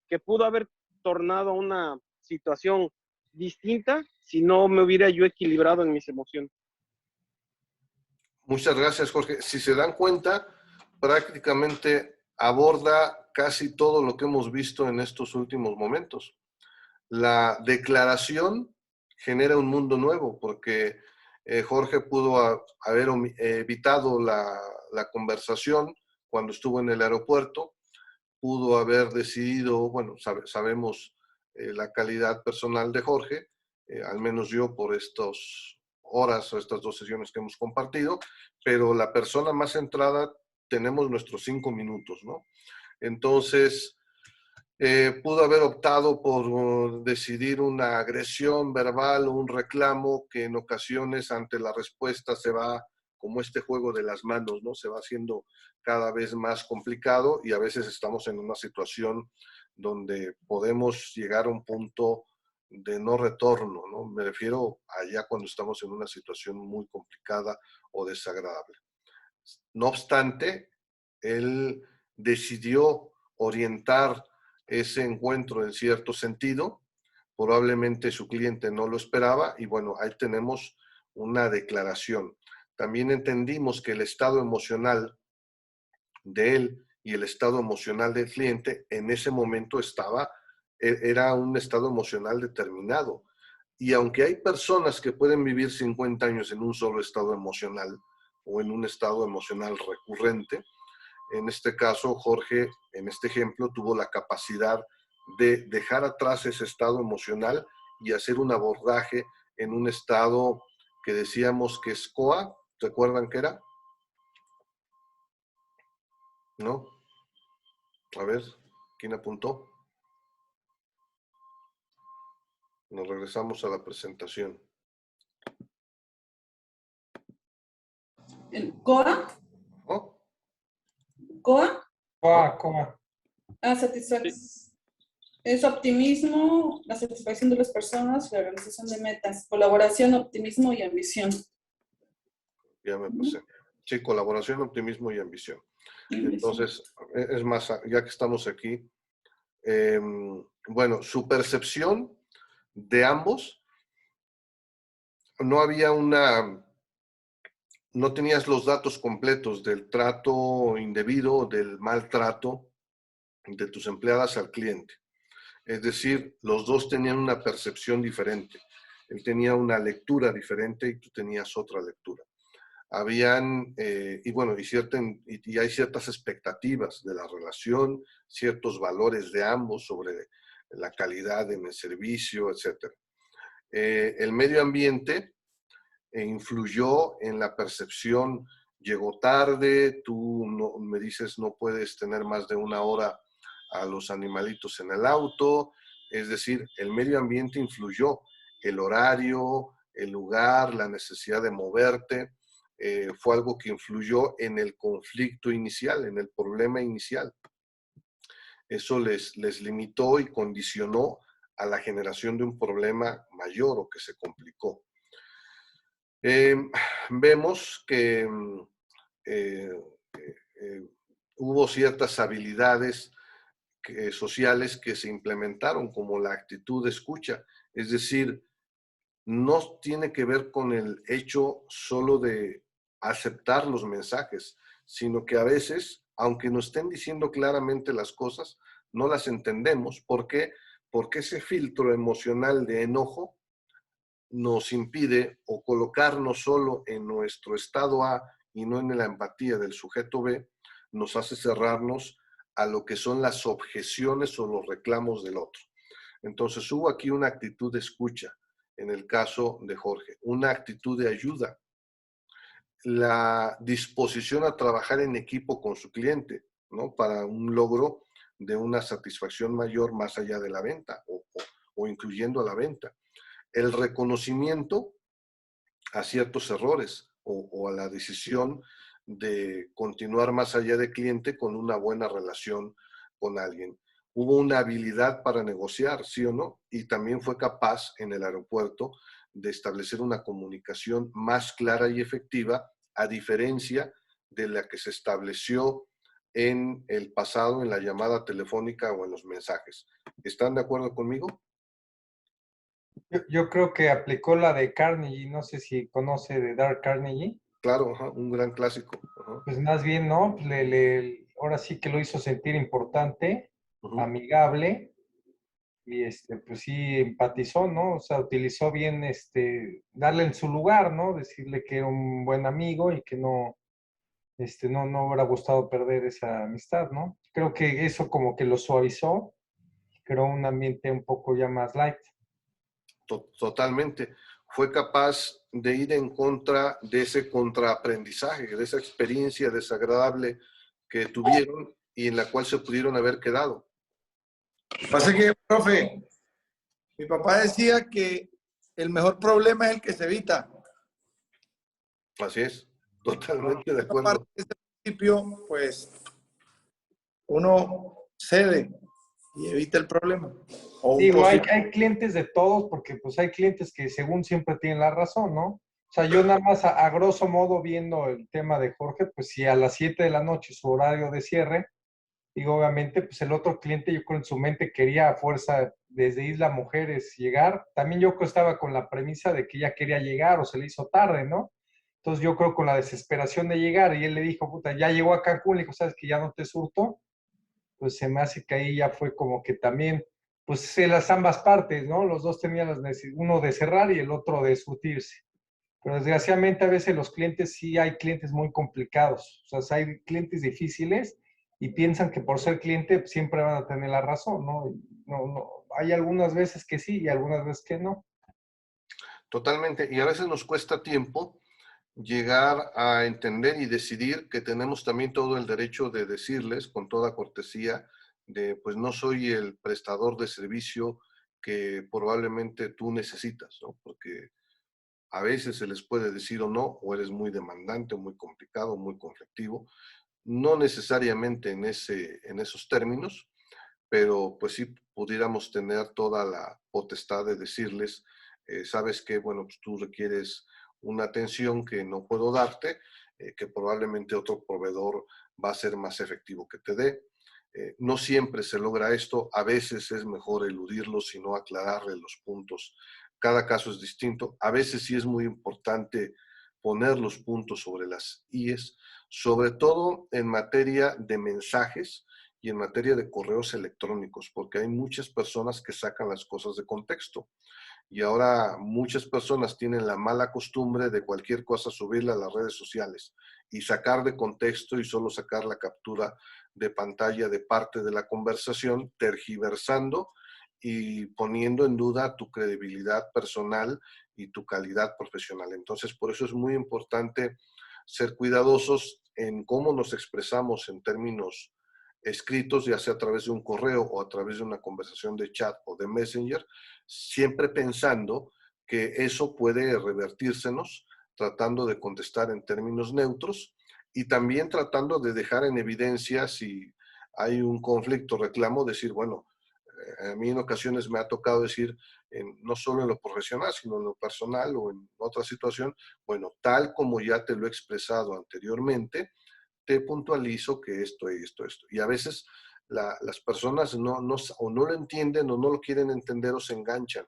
que pudo haber tornado a una situación distinta si no me hubiera yo equilibrado en mis emociones. Muchas gracias, Jorge. Si se dan cuenta, prácticamente aborda casi todo lo que hemos visto en estos últimos momentos. La declaración genera un mundo nuevo, porque Jorge pudo haber evitado la conversación cuando estuvo en el aeropuerto, pudo haber decidido, bueno, sabemos la calidad personal de Jorge, al menos yo por estas horas o estas 2 sesiones que hemos compartido, pero la persona más centrada tenemos nuestros 5 minutos, ¿no? Entonces, pudo haber optado por decidir una agresión verbal o un reclamo que en ocasiones ante la respuesta se va como este juego de las manos, ¿no? Se va haciendo cada vez más complicado y a veces estamos en una situación donde podemos llegar a un punto de no retorno, ¿no? Me refiero allá cuando estamos en una situación muy complicada o desagradable. No obstante, él decidió orientar ese encuentro en cierto sentido. Probablemente su cliente no lo esperaba y bueno, ahí tenemos una declaración. También entendimos que el estado emocional de él y el estado emocional del cliente en ese momento era un estado emocional determinado. Y aunque hay personas que pueden vivir 50 años en un solo estado emocional o en un estado emocional recurrente, en este caso, Jorge, en este ejemplo, tuvo la capacidad de dejar atrás ese estado emocional y hacer un abordaje en un estado que decíamos que es COA. ¿Recuerdan qué era? ¿No? A ver, ¿quién apuntó? Nos regresamos a la presentación. ¿El COA? ¿Oh? ¿COA? Coa. Satisfacción. Es optimismo, la satisfacción de las personas, la organización de metas, colaboración, optimismo y ambición. Ya me pasé. Sí, colaboración, optimismo y ambición. Entonces, es más, ya que estamos aquí, bueno, su percepción de ambos, no tenías los datos completos del trato indebido, del maltrato de tus empleadas al cliente. Es decir, los dos tenían una percepción diferente. Él tenía una lectura diferente y tú tenías otra lectura. Habían, y hay ciertas expectativas de la relación, ciertos valores de ambos sobre la calidad en el servicio, etc. El medio ambiente influyó en la percepción, llegó tarde, tú me dices no puedes tener más de 1 hora a los animalitos en el auto, es decir, el medio ambiente influyó, el horario, el lugar, la necesidad de moverte, fue algo que influyó en el conflicto inicial, en el problema inicial. Eso les limitó y condicionó a la generación de un problema mayor o que se complicó. Vemos que hubo ciertas habilidades sociales que se implementaron, como la actitud de escucha. Es decir, no tiene que ver con el hecho solo de aceptar los mensajes, sino que a veces, aunque nos estén diciendo claramente las cosas, no las entendemos. ¿Por qué? Porque ese filtro emocional de enojo nos impide o colocarnos solo en nuestro estado A y no en la empatía del sujeto B, nos hace cerrarnos a lo que son las objeciones o los reclamos del otro. Entonces hubo aquí una actitud de escucha, en el caso de Jorge, una actitud de ayuda. la disposición a trabajar en equipo con su cliente, ¿no? Para un logro de una satisfacción mayor más allá de la venta o incluyendo la venta. El reconocimiento a ciertos errores o a la decisión de continuar más allá del cliente con una buena relación con alguien. Hubo una habilidad para negociar, sí o no, y también fue capaz en el aeropuerto de establecer una comunicación más clara y efectiva, a diferencia de la que se estableció en el pasado en la llamada telefónica o en los mensajes. ¿Están de acuerdo conmigo? Yo creo que aplicó la de Carnegie, no sé si conoce de Dale Carnegie. Claro, ajá, un gran clásico. Ajá, Pues más bien, ¿no? Pues ahora sí que lo hizo sentir importante, ajá. amigable, y pues sí empatizó, ¿no? O sea, utilizó bien darle en su lugar, ¿no? Decirle que era un buen amigo y que no hubiera gustado perder esa amistad, ¿no? Creo que eso como que lo suavizó, creó un ambiente un poco ya más light. Totalmente. Fue capaz de ir en contra de ese contraaprendizaje, de esa experiencia desagradable que tuvieron y en la cual se pudieron haber quedado. Pasa que, profe, mi papá decía que el mejor problema es el que se evita. Así es, totalmente de Aparte acuerdo. de ese principio, pues uno cede y evita el problema. O un Digo, hay posible. clientes de todos, porque pues hay clientes que según siempre tienen la razón, ¿no? O sea, yo nada más a grosso modo viendo el tema de Jorge, pues si a las 7 de la noche su horario de cierre, digo, obviamente, pues el otro cliente yo creo en su mente quería a fuerza desde Isla Mujeres llegar. También yo creo que estaba con la premisa de que ya quería llegar o se le hizo tarde, ¿no? Entonces yo creo con la desesperación de llegar y él le dijo, puta, ya llegó a Cancún, le dijo, ¿sabes que ya no te surto? Pues se me hace que ahí ya fue como que también, pues las ambas partes, ¿no? Los dos tenían las uno de cerrar y el otro de surtirse. Pero desgraciadamente a veces los clientes sí hay clientes muy complicados, o sea, hay clientes difíciles y piensan que por ser cliente siempre van a tener la razón, ¿no? No, no. Hay algunas veces que sí y algunas veces que no. Totalmente. Y a veces nos cuesta tiempo llegar a entender y decidir que tenemos también todo el derecho de decirles con toda cortesía de, pues no soy el prestador de servicio que probablemente tú necesitas, ¿no? Porque a veces se les puede decir o no, o eres muy demandante, muy complicado, muy conflictivo. No necesariamente en esos términos, pero pues sí pudiéramos tener toda la potestad de decirles, sabes que, bueno, pues tú requieres una atención que no puedo darte, que probablemente otro proveedor va a ser más efectivo que te dé. No siempre se logra esto, a veces es mejor eludirlo, sino aclararle los puntos. Cada caso es distinto. A veces sí es muy importante poner los puntos sobre las IES, sobre todo en materia de mensajes y en materia de correos electrónicos, porque hay muchas personas que sacan las cosas de contexto. Y ahora muchas personas tienen la mala costumbre de cualquier cosa subirla a las redes sociales y sacar de contexto y solo sacar la captura de pantalla de parte de la conversación, tergiversando y poniendo en duda tu credibilidad personal y tu calidad profesional. Entonces, por eso es muy importante ser cuidadosos en cómo nos expresamos en términos escritos, ya sea a través de un correo o a través de una conversación de chat o de Messenger, siempre pensando que eso puede revertírsenos, tratando de contestar en términos neutros y también tratando de dejar en evidencia si hay un conflicto, reclamo, decir, bueno, a mí en ocasiones me ha tocado decir, no solo en lo profesional, sino en lo personal o en otra situación, bueno, tal como ya te lo he expresado anteriormente, te puntualizo que esto y esto, esto. Y a veces las personas o no lo entienden o no lo quieren entender o se enganchan.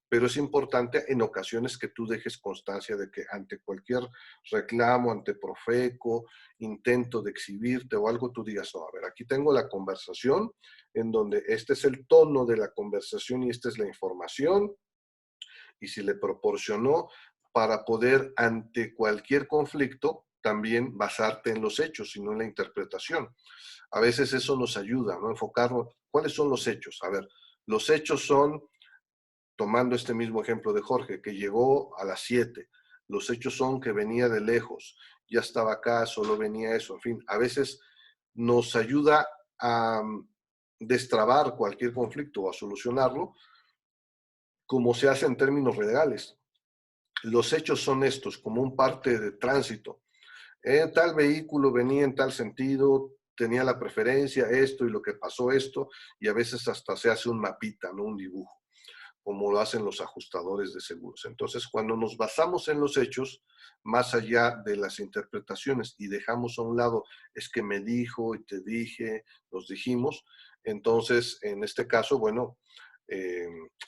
Pero es importante en ocasiones que tú dejes constancia de que ante cualquier reclamo, ante Profeco, intento de exhibirte o algo, tú digas, no, a ver, aquí tengo la conversación en donde este es el tono de la conversación y esta es la información y si le proporcionó para poder ante cualquier conflicto también basarte en los hechos y no en la interpretación. A veces eso nos ayuda, ¿no? Enfocarnos, ¿cuáles son los hechos? A ver, los hechos son, tomando este mismo ejemplo de Jorge, que llegó a las 7. Los hechos son que venía de lejos ya estaba acá, solo venía eso, en fin, a veces nos ayuda a destrabar cualquier conflicto o a solucionarlo, como se hace en términos legales. Los hechos son estos, como un parte de tránsito. Tal vehículo venía en tal sentido, tenía la preferencia, esto y lo que pasó esto, y a veces hasta se hace un mapita, ¿no? Un dibujo, como lo hacen los ajustadores de seguros. Entonces, cuando nos basamos en los hechos, más allá de las interpretaciones y dejamos a un lado, es que me dijo y te dije, nos dijimos, entonces, en este caso, bueno,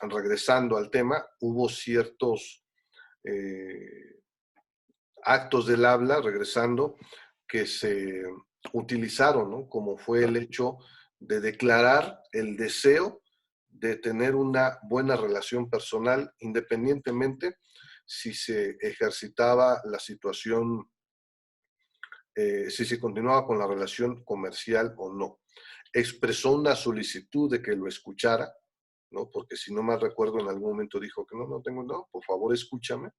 regresando al tema, hubo ciertos actos del habla, regresando, que se utilizaron, ¿no? Como fue el hecho de declarar el deseo de tener una buena relación personal, independientemente si se ejercitaba la situación, si se continuaba con la relación comercial o no. Expresó una solicitud de que lo escuchara, ¿no? Porque si no mal recuerdo, en algún momento dijo que no tengo, no, por favor escúchame.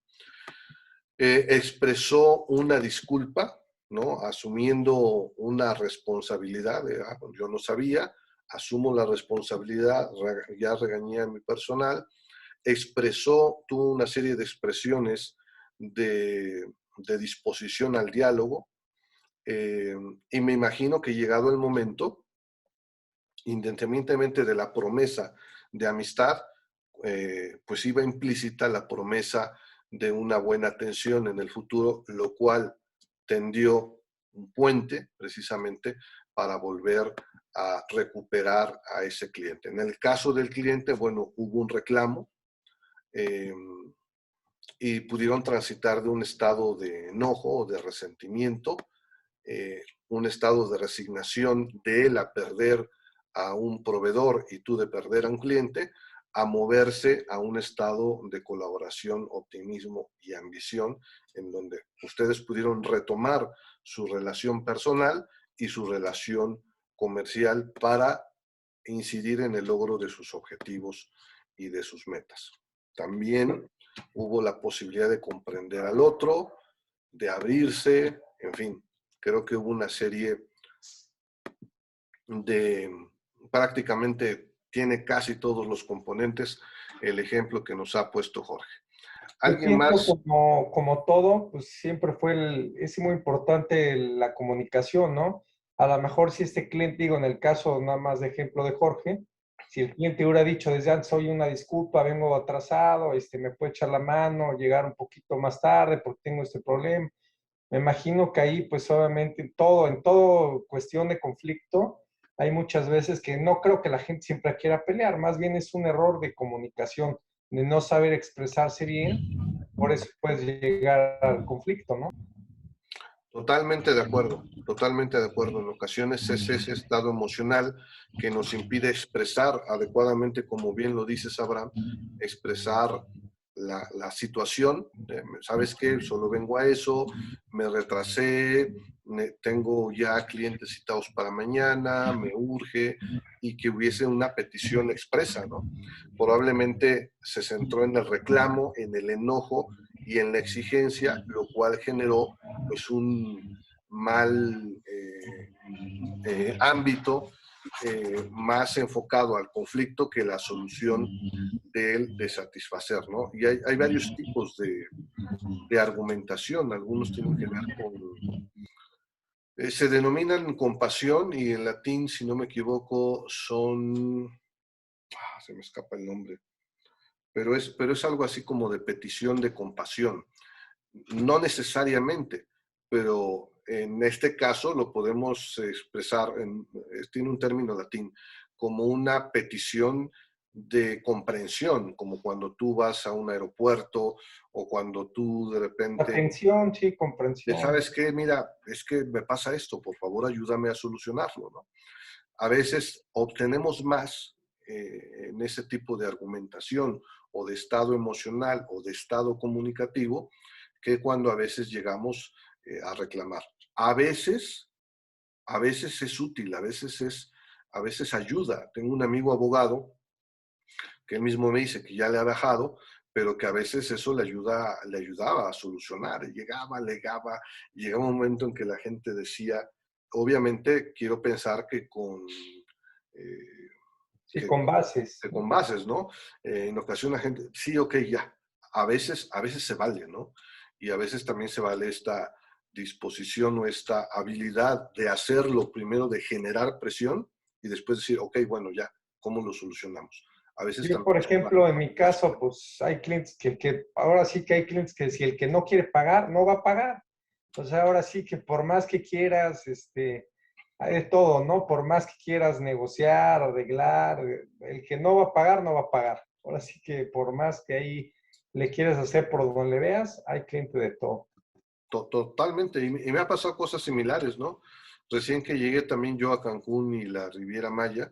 Expresó una disculpa, ¿no? Asumiendo una responsabilidad de, yo no sabía, asumo la responsabilidad, ya regañé a mi personal, expresó, tuvo una serie de expresiones de disposición al diálogo, y me imagino que llegado el momento, independientemente de la promesa de amistad, pues iba implícita la promesa de una buena atención en el futuro, lo cual tendió un puente precisamente para volver a recuperar a ese cliente. En el caso del cliente, bueno, hubo un reclamo y pudieron transitar de un estado de enojo o de resentimiento, un estado de resignación de él a perder a un proveedor y tú de perder a un cliente, a moverse a un estado de colaboración, optimismo y ambición, en donde ustedes pudieron retomar su relación personal y su relación comercial para incidir en el logro de sus objetivos y de sus metas. También hubo la posibilidad de comprender al otro, de abrirse, en fin, creo que hubo una serie de, prácticamente tiene casi todos los componentes el ejemplo que nos ha puesto Jorge. Yo ¿Alguien pienso más? como todo, pues siempre es muy importante la comunicación, ¿no? A lo mejor si este cliente, digo, en el caso nada más de ejemplo de Jorge, si el cliente hubiera dicho desde antes, oye, una disculpa, vengo atrasado, me puede echar la mano, llegar un poquito más tarde porque tengo este problema. Me imagino que ahí, pues obviamente, en todo cuestión de conflicto, hay muchas veces que no creo que la gente siempre quiera pelear, más bien es un error de comunicación, de no saber expresarse bien, por eso puedes llegar al conflicto, ¿no? Totalmente de acuerdo, totalmente de acuerdo. En ocasiones es ese estado emocional que nos impide expresar adecuadamente, como bien lo dices, Abraham, expresar la situación. ¿Sabes qué? Solo vengo a eso, me retrasé, tengo ya clientes citados para mañana, me urge, y que hubiese una petición expresa, ¿no? Probablemente se centró en el reclamo, en el enojo y en la exigencia, lo cual generó pues un mal ámbito, más enfocado al conflicto que la solución de satisfacer, ¿no? Y hay varios tipos de argumentación, algunos tienen que ver con, se denominan compasión y en latín, si no me equivoco, son, se me escapa el nombre, pero es algo así como de petición de compasión. No necesariamente, pero en este caso lo podemos expresar, tiene un término latín, como una petición de comprensión, como cuando tú vas a un aeropuerto o cuando tú de repente, Atención, sí, comprensión. ¿sabes qué? Mira, es que me pasa esto, por favor ayúdame a solucionarlo, ¿no? A veces obtenemos más en ese tipo de argumentación o de estado emocional o de estado comunicativo que cuando a veces llegamos a reclamar. A veces es útil, a veces ayuda. Tengo un amigo abogado que él mismo me dice que ya le ha bajado, pero que a veces eso le ayudaba a solucionar. Llegaba un momento en que la gente decía, obviamente quiero pensar que Sí, con bases. con bases, ¿no? En ocasiones la gente, sí, ok, ya. A veces se vale, ¿no? Y a veces también se vale esta disposición o esta habilidad de hacerlo primero, de generar presión y después decir, ok, bueno, ya, ¿cómo lo solucionamos? A veces Yo, también por ejemplo, en mi caso, pues hay clientes ahora sí que hay clientes que si el que no quiere pagar, no va a pagar. O sea, ahora sí que por más que quieras, hay de todo, ¿no? Por más que quieras negociar, arreglar, el que no va a pagar, no va a pagar. Ahora sí que por más que ahí le quieras hacer por donde le veas, hay cliente de todo. Totalmente, y me ha pasado cosas similares, ¿no? Recién que llegué también yo a Cancún y la Riviera Maya,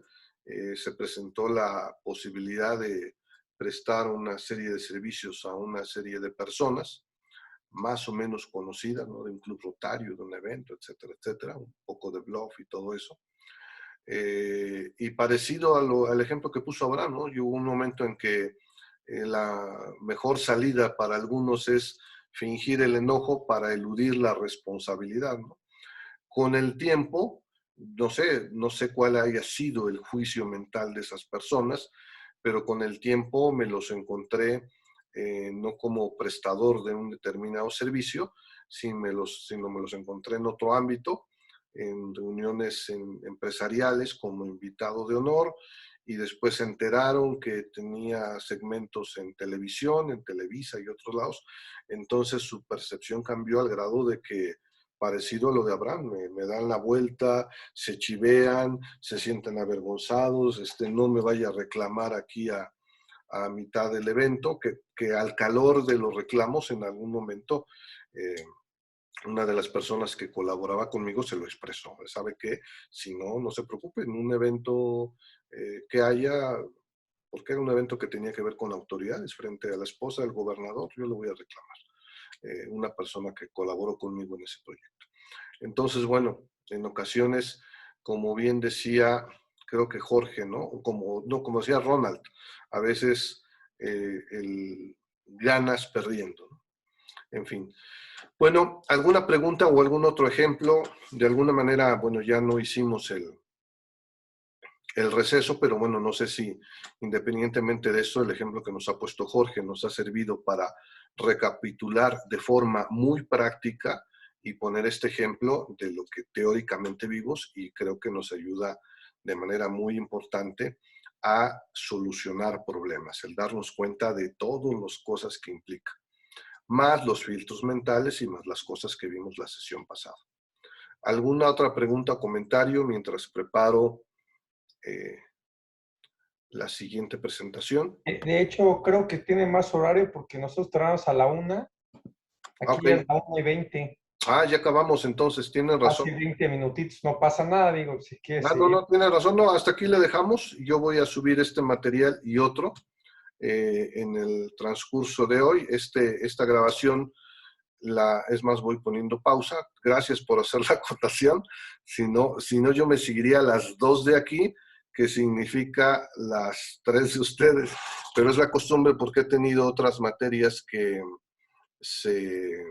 se presentó la posibilidad de prestar una serie de servicios a una serie de personas, más o menos conocidas, ¿no? De un club rotario, de un evento, etcétera, etcétera, un poco de bluff y todo eso. Y parecido al ejemplo que puso Abraham, ¿no? Y hubo un momento en que la mejor salida para algunos es fingir el enojo para eludir la responsabilidad, ¿no? Con el tiempo, no sé cuál haya sido el juicio mental de esas personas, pero con el tiempo me los encontré no como prestador de un determinado servicio, sino me los encontré en otro ámbito, en reuniones empresariales como invitado de honor, y después se enteraron que tenía segmentos en televisión, en Televisa y otros lados. Entonces su percepción cambió al grado de que, parecido a lo de Abraham, me dan la vuelta, se chivean, se sienten avergonzados, no me vaya a reclamar aquí a mitad del evento, que al calor de los reclamos en algún momento una de las personas que colaboraba conmigo se lo expresó. ¿Sabe qué? Si no, no se preocupe, en un evento que haya, porque era un evento que tenía que ver con autoridades frente a la esposa del gobernador, yo lo voy a reclamar. Una persona que colaboró conmigo en ese proyecto. Entonces, bueno, en ocasiones, como bien decía, creo que Jorge, ¿no? Como decía Ronald, a veces ganas perdiendo, ¿no? En fin. Bueno, ¿alguna pregunta o algún otro ejemplo? De alguna manera, bueno, ya no hicimos el receso, pero bueno, no sé si independientemente de eso, el ejemplo que nos ha puesto Jorge nos ha servido para recapitular de forma muy práctica y poner este ejemplo de lo que teóricamente vimos, y creo que nos ayuda de manera muy importante a solucionar problemas, el darnos cuenta de todas las cosas que implica, más los filtros mentales y más las cosas que vimos la sesión pasada. ¿Alguna otra pregunta o comentario mientras preparo la siguiente presentación? De hecho, creo que tiene más horario porque nosotros trabajamos a la 1. Aquí Ok. ya es la 1:20. Ya acabamos entonces, tienen razón. Hace 20 minutitos, no pasa nada, digo, si quieres No, seguir. no, tiene razón, no, hasta aquí le dejamos. Yo voy a subir este material y otro en el transcurso de hoy. Esta grabación, es más, voy poniendo pausa. Gracias por hacer la acotación. Si no, yo me seguiría a las 2 de aquí, que significa las 3 de ustedes. Pero es la costumbre porque he tenido otras materias que se